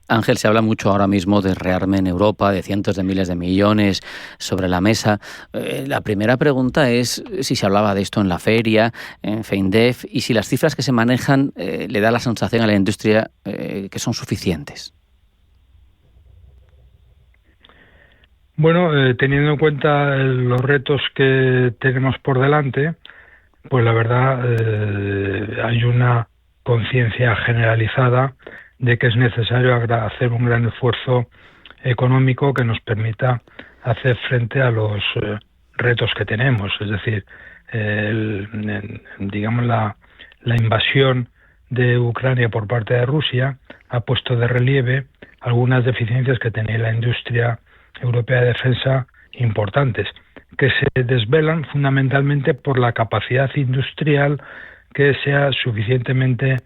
Ángel, se habla mucho ahora mismo de rearme en Europa, de cientos de miles de millones sobre la mesa. La primera pregunta es si se hablaba de esto en la feria, en FEINDEF, y si las cifras que se manejan le da la sensación a la industria que son suficientes. Bueno, teniendo en cuenta los retos que tenemos por delante, pues la verdad hay una conciencia generalizada de que es necesario hacer un gran esfuerzo económico que nos permita hacer frente a los retos que tenemos. Es decir, digamos la invasión de Ucrania por parte de Rusia ha puesto de relieve algunas deficiencias que tenía la industria europea de defensa importantes, que se desvelan fundamentalmente por la capacidad industrial que sea suficientemente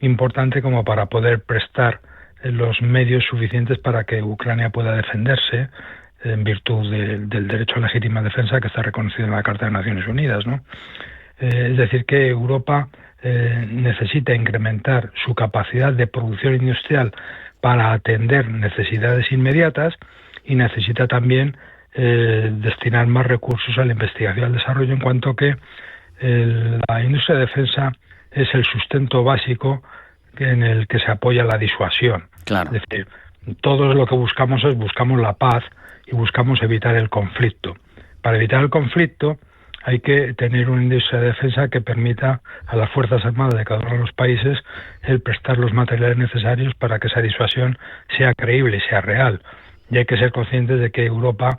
importante como para poder prestar los medios suficientes para que Ucrania pueda defenderse en virtud del derecho a legítima defensa que está reconocido en la Carta de Naciones Unidas, ¿no? Es decir, que Europa necesita incrementar su capacidad de producción industrial para atender necesidades inmediatas y necesita también destinar más recursos a la investigación y al desarrollo, en cuanto que la industria de defensa es el sustento básico en el que se apoya la disuasión. Claro. Es decir, todo lo que buscamos la paz y buscamos evitar el conflicto. Para evitar el conflicto hay que tener una industria de defensa que permita a las Fuerzas Armadas de cada uno de los países el prestar los materiales necesarios para que esa disuasión sea creíble y sea real. Y hay que ser conscientes de que Europa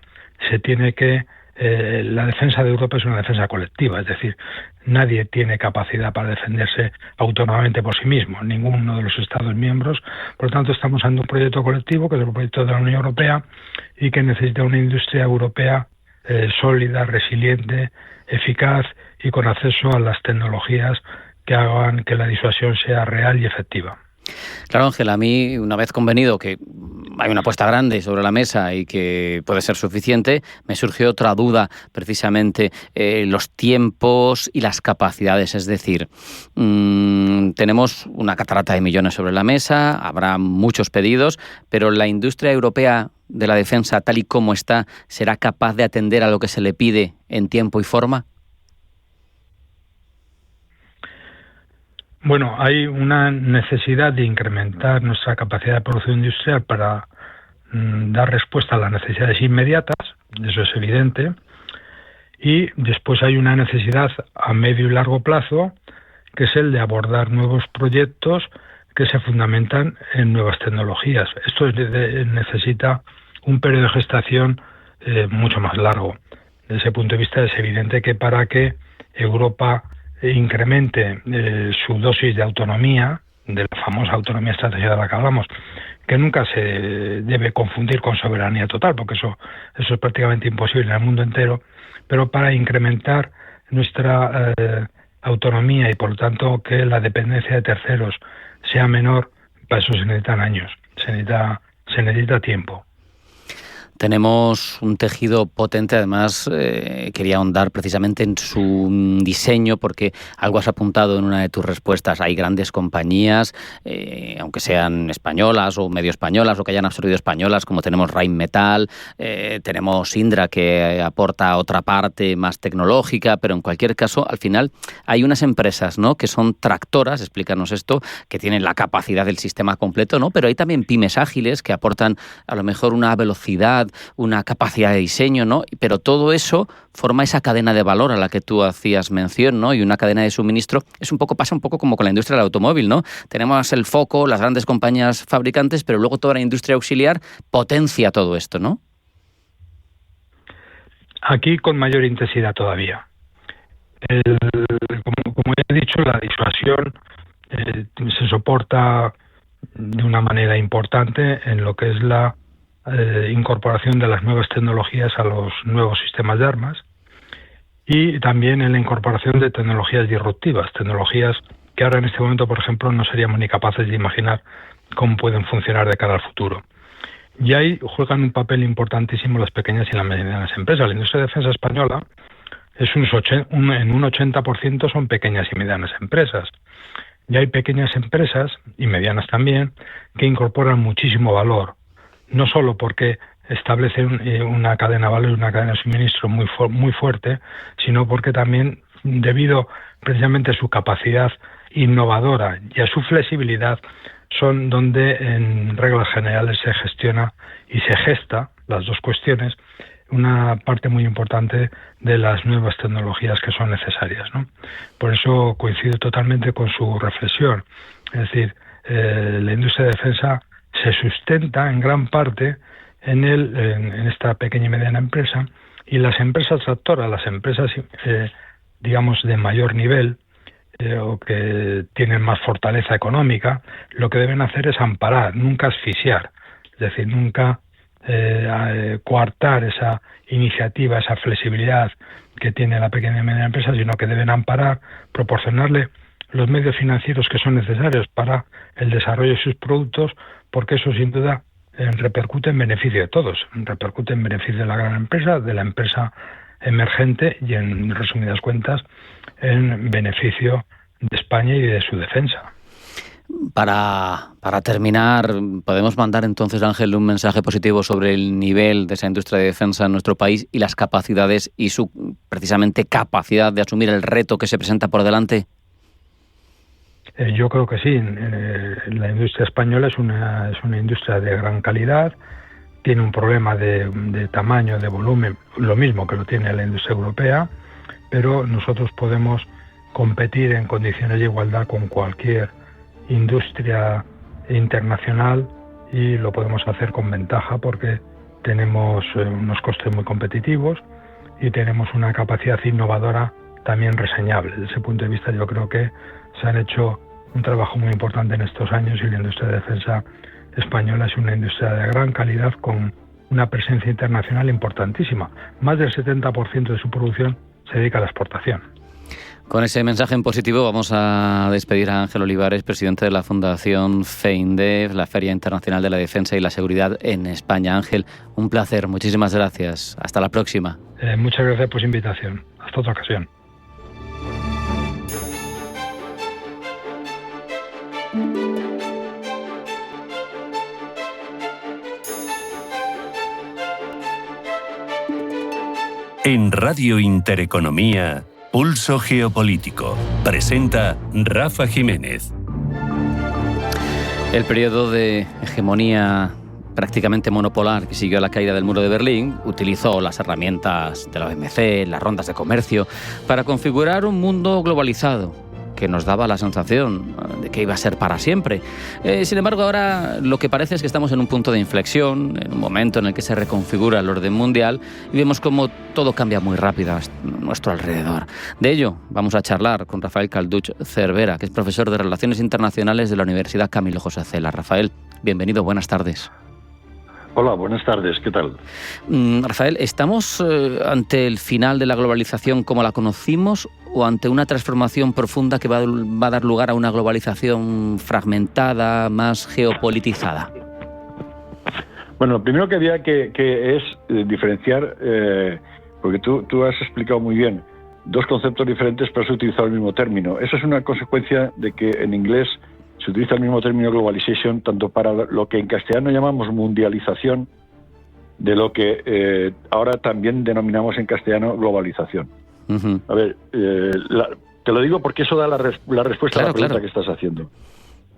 la defensa de Europa es una defensa colectiva, es decir, nadie tiene capacidad para defenderse autónomamente por sí mismo, ninguno de los Estados miembros. Por lo tanto, estamos ante un proyecto colectivo, que es el proyecto de la Unión Europea, y que necesita una industria europea sólida, resiliente, eficaz y con acceso a las tecnologías que hagan que la disuasión sea real y efectiva. Claro, Ángel, a mí, una vez convenido que hay una apuesta grande sobre la mesa y que puede ser suficiente, me surgió otra duda, precisamente los tiempos y las capacidades. Es decir, tenemos una catarata de millones sobre la mesa, habrá muchos pedidos, pero la industria europea de la defensa, tal y como está, ¿será capaz de atender a lo que se le pide en tiempo y forma? Bueno, hay una necesidad de incrementar nuestra capacidad de producción industrial para dar respuesta a las necesidades inmediatas, eso es evidente, y después hay una necesidad a medio y largo plazo, que es el de abordar nuevos proyectos que se fundamentan en nuevas tecnologías. Esto necesita un periodo de gestación mucho más largo. Desde ese punto de vista es evidente que para que Europa incremente su dosis de autonomía, de la famosa autonomía estratégica de la que hablamos, que nunca se debe confundir con soberanía total, porque eso es prácticamente imposible en el mundo entero, pero para incrementar nuestra autonomía y por lo tanto que la dependencia de terceros sea menor, para eso se necesitan años, se necesita tiempo. Tenemos un tejido potente, además quería ahondar precisamente en su diseño, porque algo has apuntado en una de tus respuestas. Hay grandes compañías, aunque sean españolas o medio españolas o que hayan absorbido españolas, como tenemos Rheinmetall, tenemos Indra, que aporta otra parte más tecnológica, pero en cualquier caso, al final hay unas empresas, ¿no?, que son tractoras, explícanos esto, que tienen la capacidad del sistema completo, ¿no?, pero hay también pymes ágiles que aportan a lo mejor una velocidad, una capacidad de diseño, ¿no? Pero todo eso forma esa cadena de valor a la que tú hacías mención, ¿no? Y una cadena de suministro pasa un poco como con la industria del automóvil, ¿no? Tenemos el foco, las grandes compañías fabricantes, pero luego toda la industria auxiliar potencia todo esto, ¿no? Aquí con mayor intensidad todavía. Como he dicho, la disuasión se soporta de una manera importante en lo que es la incorporación de las nuevas tecnologías a los nuevos sistemas de armas y también en la incorporación de tecnologías disruptivas, tecnologías que ahora en este momento, por ejemplo, no seríamos ni capaces de imaginar cómo pueden funcionar de cara al futuro. Y ahí juegan un papel importantísimo las pequeñas y las medianas empresas. La industria de defensa española en un 80% son pequeñas y medianas empresas. Y hay pequeñas empresas, y medianas también, que incorporan muchísimo valor, no solo porque establecen una cadena de valor y una cadena de suministro muy fuerte, sino porque también, debido precisamente a su capacidad innovadora y a su flexibilidad, son donde en reglas generales se gestiona y se gesta, las dos cuestiones, una parte muy importante de las nuevas tecnologías que son necesarias, ¿no? Por eso coincido totalmente con su reflexión. Es decir, la industria de defensa se sustenta en gran parte en esta pequeña y mediana empresa, y las empresas tractoras, las empresas digamos de mayor nivel o que tienen más fortaleza económica, lo que deben hacer es amparar, nunca asfixiar, es decir, nunca coartar esa iniciativa, esa flexibilidad que tiene la pequeña y mediana empresa, sino que deben amparar, proporcionarle los medios financieros que son necesarios para el desarrollo de sus productos, porque eso sin duda repercute en beneficio de todos, repercute en beneficio de la gran empresa, de la empresa emergente y, en resumidas cuentas, en beneficio de España y de su defensa. Para terminar, ¿podemos mandar entonces, Ángel, un mensaje positivo sobre el nivel de esa industria de defensa en nuestro país y las capacidades y su, precisamente, capacidad de asumir el reto que se presenta por delante? Yo creo que sí. La industria española es una industria de gran calidad, tiene un problema de tamaño, de volumen, lo mismo que lo tiene la industria europea, pero nosotros podemos competir en condiciones de igualdad con cualquier industria internacional y lo podemos hacer con ventaja porque tenemos unos costes muy competitivos y tenemos una capacidad innovadora también reseñable. Desde ese punto de vista yo creo que se han hecho un trabajo muy importante en estos años y la industria de defensa española es una industria de gran calidad con una presencia internacional importantísima. Más del 70% de su producción se dedica a la exportación. Con ese mensaje en positivo vamos a despedir a Ángel Olivares, presidente de la Fundación FEINDEF, la Feria Internacional de la Defensa y la Seguridad en España. Ángel, un placer, muchísimas gracias. Hasta la próxima. Muchas gracias por su invitación. Hasta otra ocasión. En Radio Intereconomía, Pulso Geopolítico. Presenta Rafa Jiménez. El periodo de hegemonía prácticamente monopolar que siguió a la caída del muro de Berlín utilizó las herramientas de la OMC, las rondas de comercio, para configurar un mundo globalizado que nos daba la sensación de que iba a ser para siempre. Sin embargo, ahora lo que parece es que estamos en un punto de inflexión, en un momento en el que se reconfigura el orden mundial y vemos cómo todo cambia muy rápido a nuestro alrededor. De ello vamos a charlar con Rafael Calduch Cervera, que es profesor de Relaciones Internacionales de la Universidad Camilo José Cela. Rafael, bienvenido, buenas tardes. Hola, buenas tardes, ¿qué tal? Rafael, ¿estamos ante el final de la globalización como la conocimos o ante una transformación profunda que va a dar lugar a una globalización fragmentada, más geopolitizada? Bueno, lo primero que había que es diferenciar, porque tú has explicado muy bien, dos conceptos diferentes pero has utilizado el mismo término. Eso es una consecuencia de que en inglés se utiliza el mismo término globalization tanto para lo que en castellano llamamos mundialización, de lo que ahora también denominamos en castellano globalización. Uh-huh. A ver, te lo digo porque eso da la respuesta a la pregunta que estás haciendo.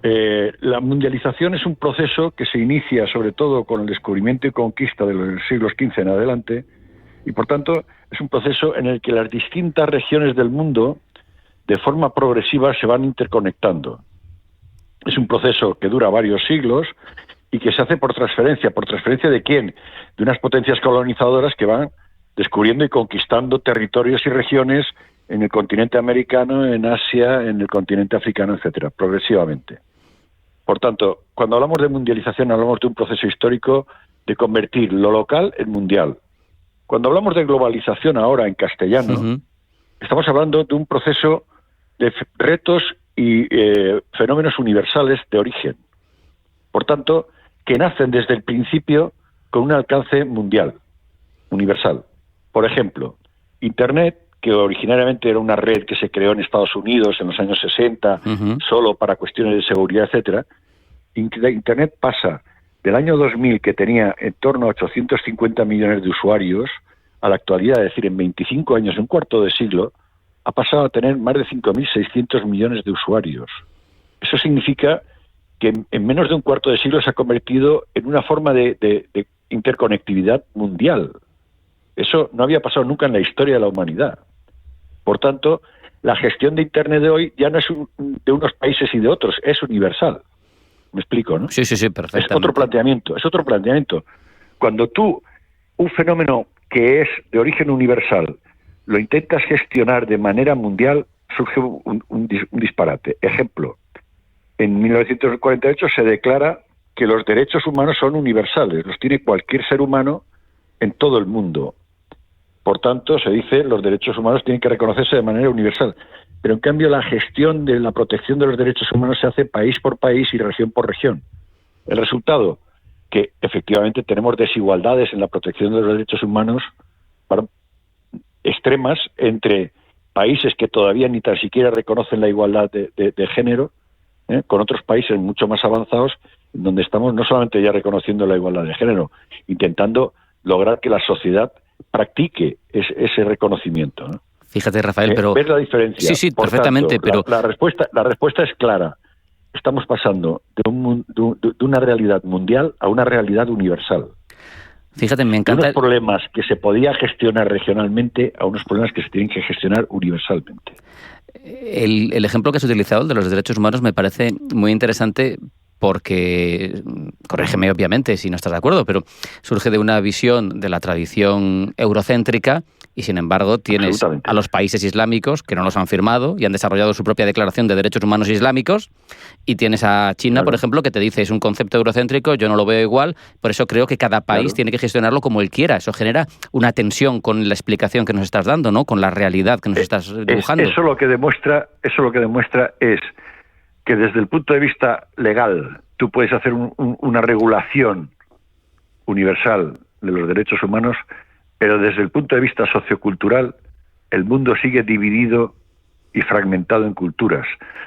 La mundialización es un proceso que se inicia sobre todo con el descubrimiento y conquista de los siglos XV en adelante, y por tanto es un proceso en el que las distintas regiones del mundo de forma progresiva se van interconectando. Es un proceso que dura varios siglos y que se hace por transferencia. ¿Por transferencia de quién? De unas potencias colonizadoras que van descubriendo y conquistando territorios y regiones en el continente americano, en Asia, en el continente africano, etcétera, progresivamente. Por tanto, cuando hablamos de mundialización hablamos de un proceso histórico de convertir lo local en mundial. Cuando hablamos de globalización ahora en castellano, estamos hablando de un proceso de retos y fenómenos universales de origen. Por tanto, que nacen desde el principio con un alcance mundial, universal. Por ejemplo, Internet, que originariamente era una red que se creó en Estados Unidos en los años 60, solo para cuestiones de seguridad, etcétera. Internet pasa del año 2000, que tenía en torno a 850 millones de usuarios, a la actualidad, es decir, en 25 años, un cuarto de siglo, ha pasado a tener más de 5.600 millones de usuarios. Eso significa que en menos de un cuarto de siglo se ha convertido en una forma de interconectividad mundial. Eso no había pasado nunca en la historia de la humanidad. Por tanto, la gestión de Internet de hoy ya no es de unos países y de otros, es universal. ¿Me explico, no? Sí, perfectamente. Es otro planteamiento. Cuando tú, un fenómeno que es de origen universal, lo intentas gestionar de manera mundial, surge un disparate. Ejemplo, en 1948 se declara que los derechos humanos son universales, los tiene cualquier ser humano en todo el mundo. Por tanto, se dice los derechos humanos tienen que reconocerse de manera universal. Pero en cambio la gestión de la protección de los derechos humanos se hace país por país y región por región. El resultado, que efectivamente tenemos desigualdades en la protección de los derechos humanos extremas entre países que todavía ni tan siquiera reconocen la igualdad de género, con otros países mucho más avanzados, donde estamos no solamente ya reconociendo la igualdad de género, intentando lograr que la sociedad practique ese reconocimiento, ¿no? Fíjate, Rafael, pero... ¿Ves la diferencia? Sí, Por perfectamente, tanto, pero... La respuesta es clara. Estamos pasando de una realidad mundial a una realidad universal. Fíjate, me encanta... De unos problemas que se podía gestionar regionalmente a unos problemas que se tienen que gestionar universalmente. El ejemplo que has utilizado, el de los derechos humanos, me parece muy interesante porque, corrígeme obviamente si no estás de acuerdo, pero surge de una visión de la tradición eurocéntrica y sin embargo tienes a los países islámicos que no los han firmado y han desarrollado su propia declaración de derechos humanos islámicos, y tienes a China, por ejemplo, que te dice es un concepto eurocéntrico, yo no lo veo igual, por eso creo que cada país tiene que gestionarlo como él quiera. Eso genera una tensión con la explicación que nos estás dando, ¿no? Con la realidad que nos estás dibujando. Eso lo que demuestra es que desde el punto de vista legal tú puedes hacer una regulación universal de los derechos humanos, pero desde el punto de vista sociocultural el mundo sigue dividido y fragmentado en culturas.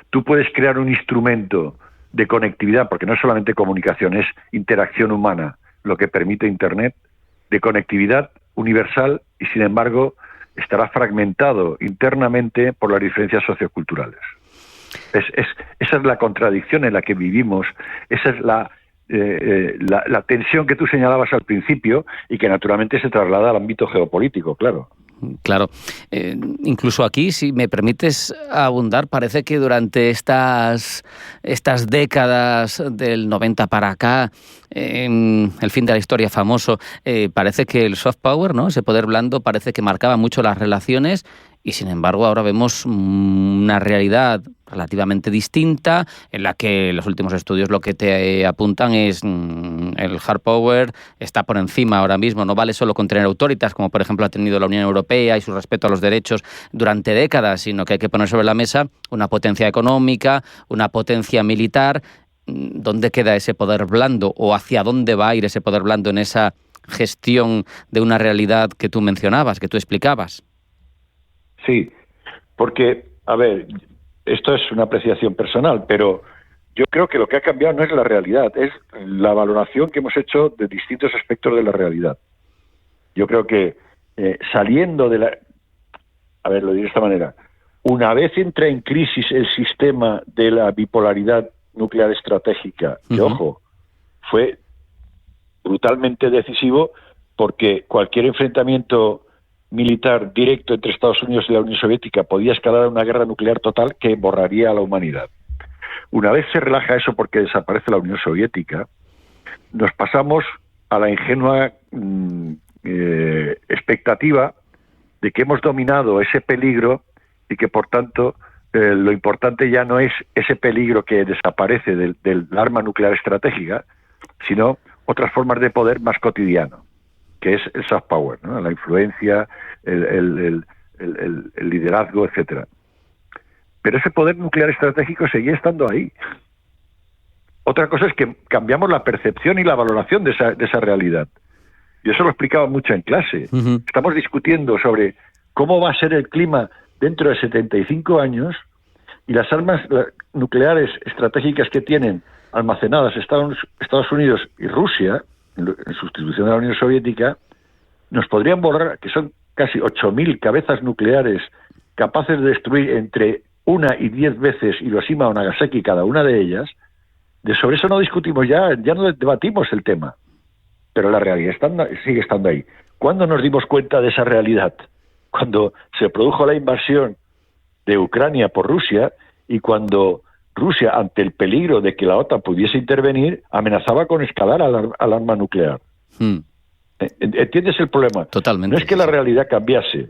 Tú puedes crear un instrumento de conectividad, porque no es solamente comunicación, es interacción humana, lo que permite Internet, de conectividad universal, y sin embargo estará fragmentado internamente por las diferencias socioculturales. Esa es la contradicción en la que vivimos, esa es la tensión que tú señalabas al principio y que naturalmente se traslada al ámbito geopolítico, claro. Claro. Incluso aquí, si me permites abundar, parece que durante estas décadas del 90 para acá, el fin de la historia famoso, parece que el soft power, ¿no? Ese poder blando, parece que marcaba mucho las relaciones, y sin embargo ahora vemos una realidad relativamente distinta, en la que los últimos estudios lo que te apuntan es el hard power está por encima ahora mismo. No vale solo con tener autoritas, como por ejemplo ha tenido la Unión Europea y su respeto a los derechos durante décadas, sino que hay que poner sobre la mesa una potencia económica, una potencia militar. ¿Dónde queda ese poder blando, o hacia dónde va a ir ese poder blando en esa gestión de una realidad que tú mencionabas, que tú explicabas? Sí, porque, a ver, esto es una apreciación personal, pero yo creo que lo que ha cambiado no es la realidad, es la valoración que hemos hecho de distintos aspectos de la realidad. Yo creo que saliendo de la... A ver, lo diré de esta manera. Una vez entra en crisis el sistema de la bipolaridad nuclear estratégica, que, ojo, fue brutalmente decisivo, porque cualquier enfrentamiento militar directo entre Estados Unidos y la Unión Soviética podía escalar a una guerra nuclear total que borraría a la humanidad. Una vez se relaja eso porque desaparece la Unión Soviética, nos pasamos a la ingenua expectativa de que hemos dominado ese peligro y que, por tanto, lo importante ya no es ese peligro que desaparece del arma nuclear estratégica, sino otras formas de poder más cotidiano, que es el soft power, ¿no? La influencia, el liderazgo, etcétera. Pero ese poder nuclear estratégico seguía estando ahí. Otra cosa es que cambiamos la percepción y la valoración de esa realidad. Yo eso lo explicaba mucho en clase. Estamos discutiendo sobre cómo va a ser el clima dentro de 75 años, y las armas nucleares estratégicas que tienen almacenadas Estados Unidos y Rusia, en sustitución de la Unión Soviética, nos podrían borrar, que son casi 8.000 cabezas nucleares capaces de destruir entre 1 y 10 veces Hiroshima o Nagasaki cada una de ellas. Sobre eso no discutimos ya no debatimos el tema, pero la realidad sigue estando ahí. ¿Cuándo nos dimos cuenta de esa realidad? Cuando se produjo la invasión de Ucrania por Rusia, y cuando Rusia, ante el peligro de que la OTAN pudiese intervenir, amenazaba con escalar al arma nuclear. ¿Entiendes el problema? Totalmente. No es que la realidad cambiase,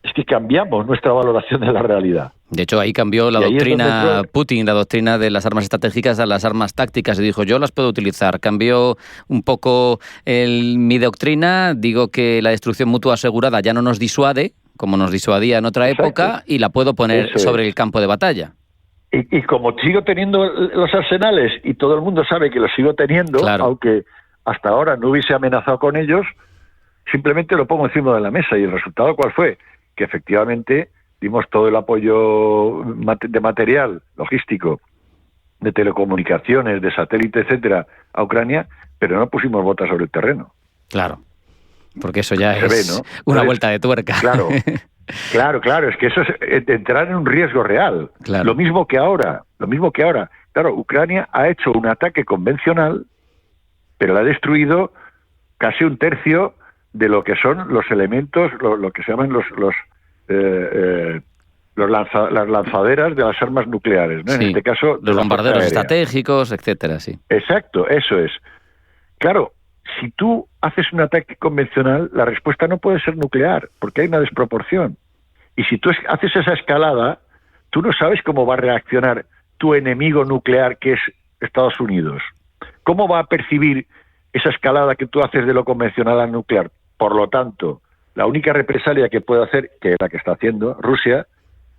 es que cambiamos nuestra valoración de la realidad. De hecho, ahí cambió la doctrina Putin, la doctrina de las armas estratégicas a las armas tácticas, y dijo, yo las puedo utilizar. Cambió un poco mi doctrina, digo que la destrucción mutua asegurada ya no nos disuade, como nos disuadía en otra época, y la puedo poner sobre el campo de batalla. Y como sigo teniendo los arsenales, y todo el mundo sabe que los sigo teniendo, aunque hasta ahora no hubiese amenazado con ellos, simplemente lo pongo encima de la mesa. ¿Y el resultado cuál fue? Que efectivamente dimos todo el apoyo de material, logístico, de telecomunicaciones, de satélite, etcétera, a Ucrania, pero no pusimos botas sobre el terreno. Claro, porque eso ya es una vuelta de tuerca. Claro, es que eso es entrar en un riesgo real. Lo mismo que ahora. Claro, Ucrania ha hecho un ataque convencional, pero le ha destruido casi 1/3 de lo que son los elementos, lo que se llaman los las lanzaderas de las armas nucleares, ¿no? Sí, En este caso, los bombarderos estratégicos, etcétera, sí. Exacto, eso es. Claro, si tú haces un ataque convencional, la respuesta no puede ser nuclear, porque hay una desproporción. Y si tú haces esa escalada, tú no sabes cómo va a reaccionar tu enemigo nuclear, que es Estados Unidos. ¿Cómo va a percibir esa escalada que tú haces de lo convencional al nuclear? Por lo tanto, la única represalia que puede hacer, que es la que está haciendo Rusia,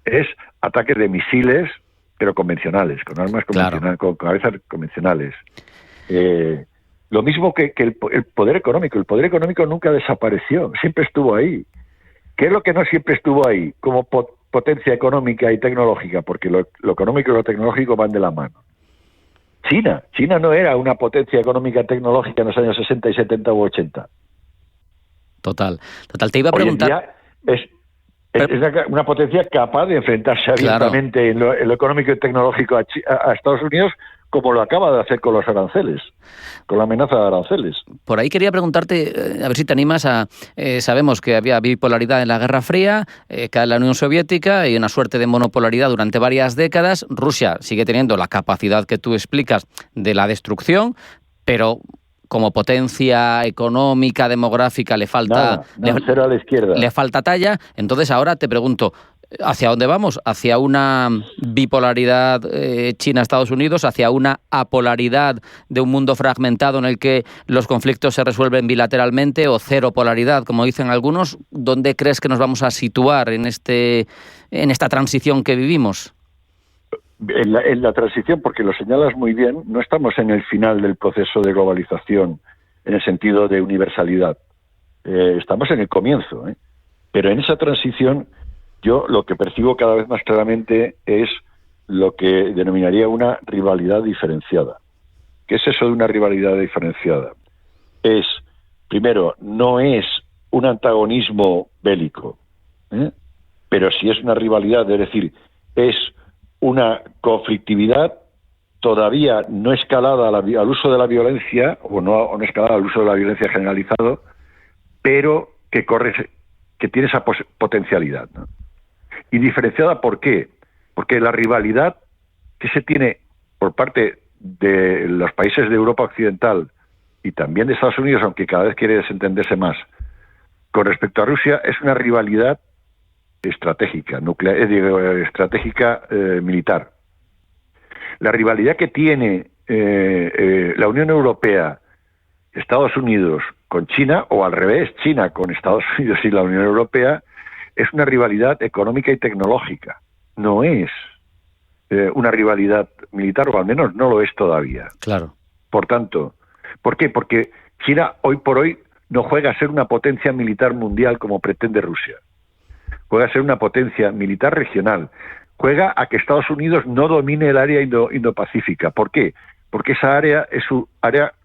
es ataques de misiles, pero convencionales, con armas convencionales, con cabezas convencionales. Lo mismo que el poder económico. El poder económico nunca desapareció, siempre estuvo ahí. ¿Qué es lo que no siempre estuvo ahí como potencia económica y tecnológica? Porque lo económico y lo tecnológico van de la mano. China no era una potencia económica y tecnológica en los años 60 y 70 u 80. Total. Te iba a preguntar... Es una potencia capaz de enfrentarse abiertamente en lo económico y tecnológico a Estados Unidos, como lo acaba de hacer con los aranceles, con la amenaza de aranceles. Por ahí quería preguntarte, a ver si te animas a... sabemos que había bipolaridad en la Guerra Fría, cae la Unión Soviética y una suerte de monopolaridad durante varias décadas. Rusia sigue teniendo la capacidad que tú explicas de la destrucción, pero como potencia económica, demográfica, le falta... cero a la izquierda. Le falta talla. Entonces ahora te pregunto, ¿hacia dónde vamos? ¿Hacia una bipolaridad China-Estados Unidos? ¿Hacia una apolaridad de un mundo fragmentado en el que los conflictos se resuelven bilateralmente? ¿O cero polaridad, como dicen algunos? ¿Dónde crees que nos vamos a situar en esta transición que vivimos? En la transición, porque lo señalas muy bien, no estamos en el final del proceso de globalización en el sentido de universalidad. Estamos en el comienzo, pero en esa transición yo lo que percibo cada vez más claramente es lo que denominaría una rivalidad diferenciada. ¿Qué es eso de una rivalidad diferenciada? Primero, no es un antagonismo bélico, pero sí es una rivalidad, es decir, es una conflictividad todavía no escalada al uso de la violencia, o no escalada al uso de la violencia generalizado, pero que tiene esa potencialidad, ¿no? Y diferenciada, ¿por qué? Porque la rivalidad que se tiene por parte de los países de Europa Occidental y también de Estados Unidos, aunque cada vez quiere desentenderse más, con respecto a Rusia, es una rivalidad estratégica, militar. La rivalidad que tiene la Unión Europea, Estados Unidos con China, o al revés, China con Estados Unidos y la Unión Europea, es una rivalidad económica y tecnológica. No es una rivalidad militar, o al menos no lo es todavía. Claro. Por tanto, ¿por qué? Porque China hoy por hoy no juega a ser una potencia militar mundial como pretende Rusia. Juega a ser una potencia militar regional. Juega a que Estados Unidos no domine el área Indo-Pacífica. ¿Por qué? Porque esa área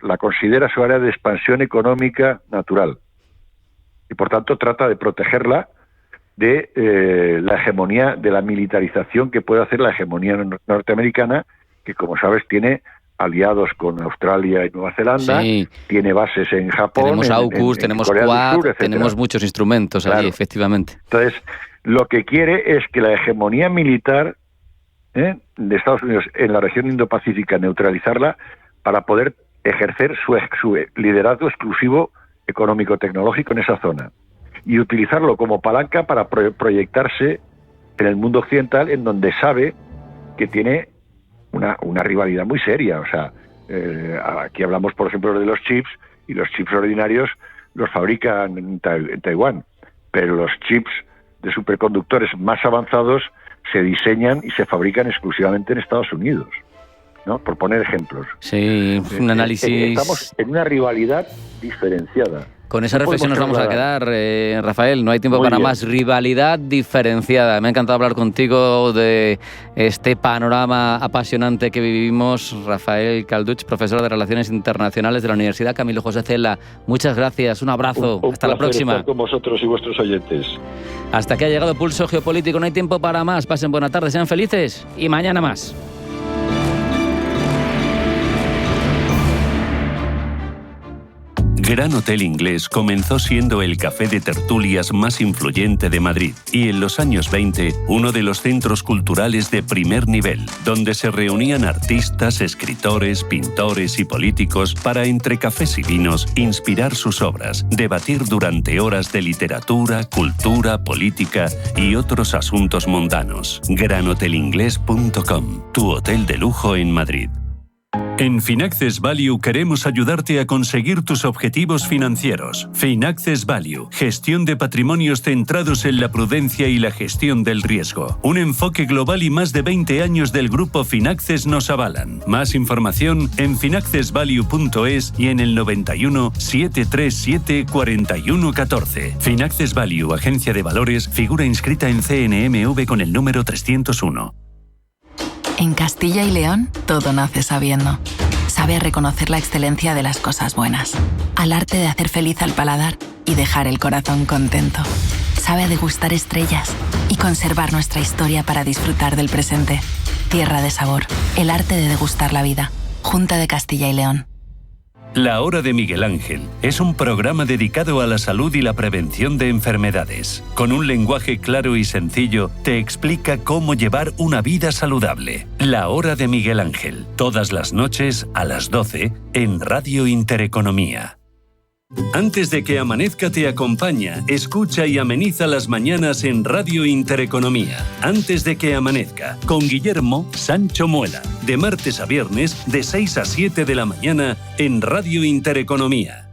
la considera su área de expansión económica natural. Y por tanto trata de protegerla de la hegemonía, de la militarización que puede hacer la hegemonía norteamericana, que como sabes tiene aliados con Australia y Nueva Zelanda, tiene bases en Japón, tenemos AUKUS, tenemos Quad, Sur, tenemos muchos instrumentos allí, efectivamente. Entonces, lo que quiere es que la hegemonía militar de Estados Unidos en la región Indo-Pacífica, neutralizarla para poder ejercer su liderazgo exclusivo económico-tecnológico en esa zona y utilizarlo como palanca para proyectarse en el mundo occidental, en donde sabe que tiene una rivalidad muy seria. O sea, aquí hablamos, por ejemplo, de los chips, y los chips ordinarios los fabrican en Taiwán, pero los chips de superconductores más avanzados se diseñan y se fabrican exclusivamente en Estados Unidos, ¿no? Por poner ejemplos. Sí, un análisis... Estamos en una rivalidad diferenciada. Con esa reflexión nos vamos a quedar, Rafael. No hay tiempo para más. Rivalidad diferenciada. Me ha encantado hablar contigo de este panorama apasionante que vivimos. Rafael Calduch, profesor de Relaciones Internacionales de la Universidad Camilo José Cela. Muchas gracias. Un abrazo. Hasta la próxima. Estar con vosotros y vuestros oyentes. Hasta que ha llegado Pulso Geopolítico. No hay tiempo para más. Pasen buena tarde, sean felices y mañana más. Gran Hotel Inglés comenzó siendo el café de tertulias más influyente de Madrid y en los años 20 uno de los centros culturales de primer nivel, donde se reunían artistas, escritores, pintores y políticos para, entre cafés y vinos, inspirar sus obras, debatir durante horas de literatura, cultura, política y otros asuntos mundanos. GranHotelInglés.com, tu hotel de lujo en Madrid. En Finaccess Value queremos ayudarte a conseguir tus objetivos financieros. Finaccess Value, gestión de patrimonios centrados en la prudencia y la gestión del riesgo. Un enfoque global y más de 20 años del grupo Finaccess nos avalan. Más información en finaccessvalue.es y en el 91 737 4114. Finaccess Value, agencia de valores, figura inscrita en CNMV con el número 301. En Castilla y León, todo nace sabiendo. Sabe reconocer la excelencia de las cosas buenas, al arte de hacer feliz al paladar y dejar el corazón contento. Sabe degustar estrellas y conservar nuestra historia para disfrutar del presente. Tierra de Sabor, el arte de degustar la vida. Junta de Castilla y León. La Hora de Miguel Ángel es un programa dedicado a la salud y la prevención de enfermedades. Con un lenguaje claro y sencillo, te explica cómo llevar una vida saludable. La Hora de Miguel Ángel, todas las noches a las 12 en Radio Intereconomía. Antes de que amanezca te acompaña, escucha y ameniza las mañanas en Radio Intereconomía. Antes de que amanezca, con Guillermo Sancho Muela, de martes a viernes de 6 a 7 de la mañana en Radio Intereconomía.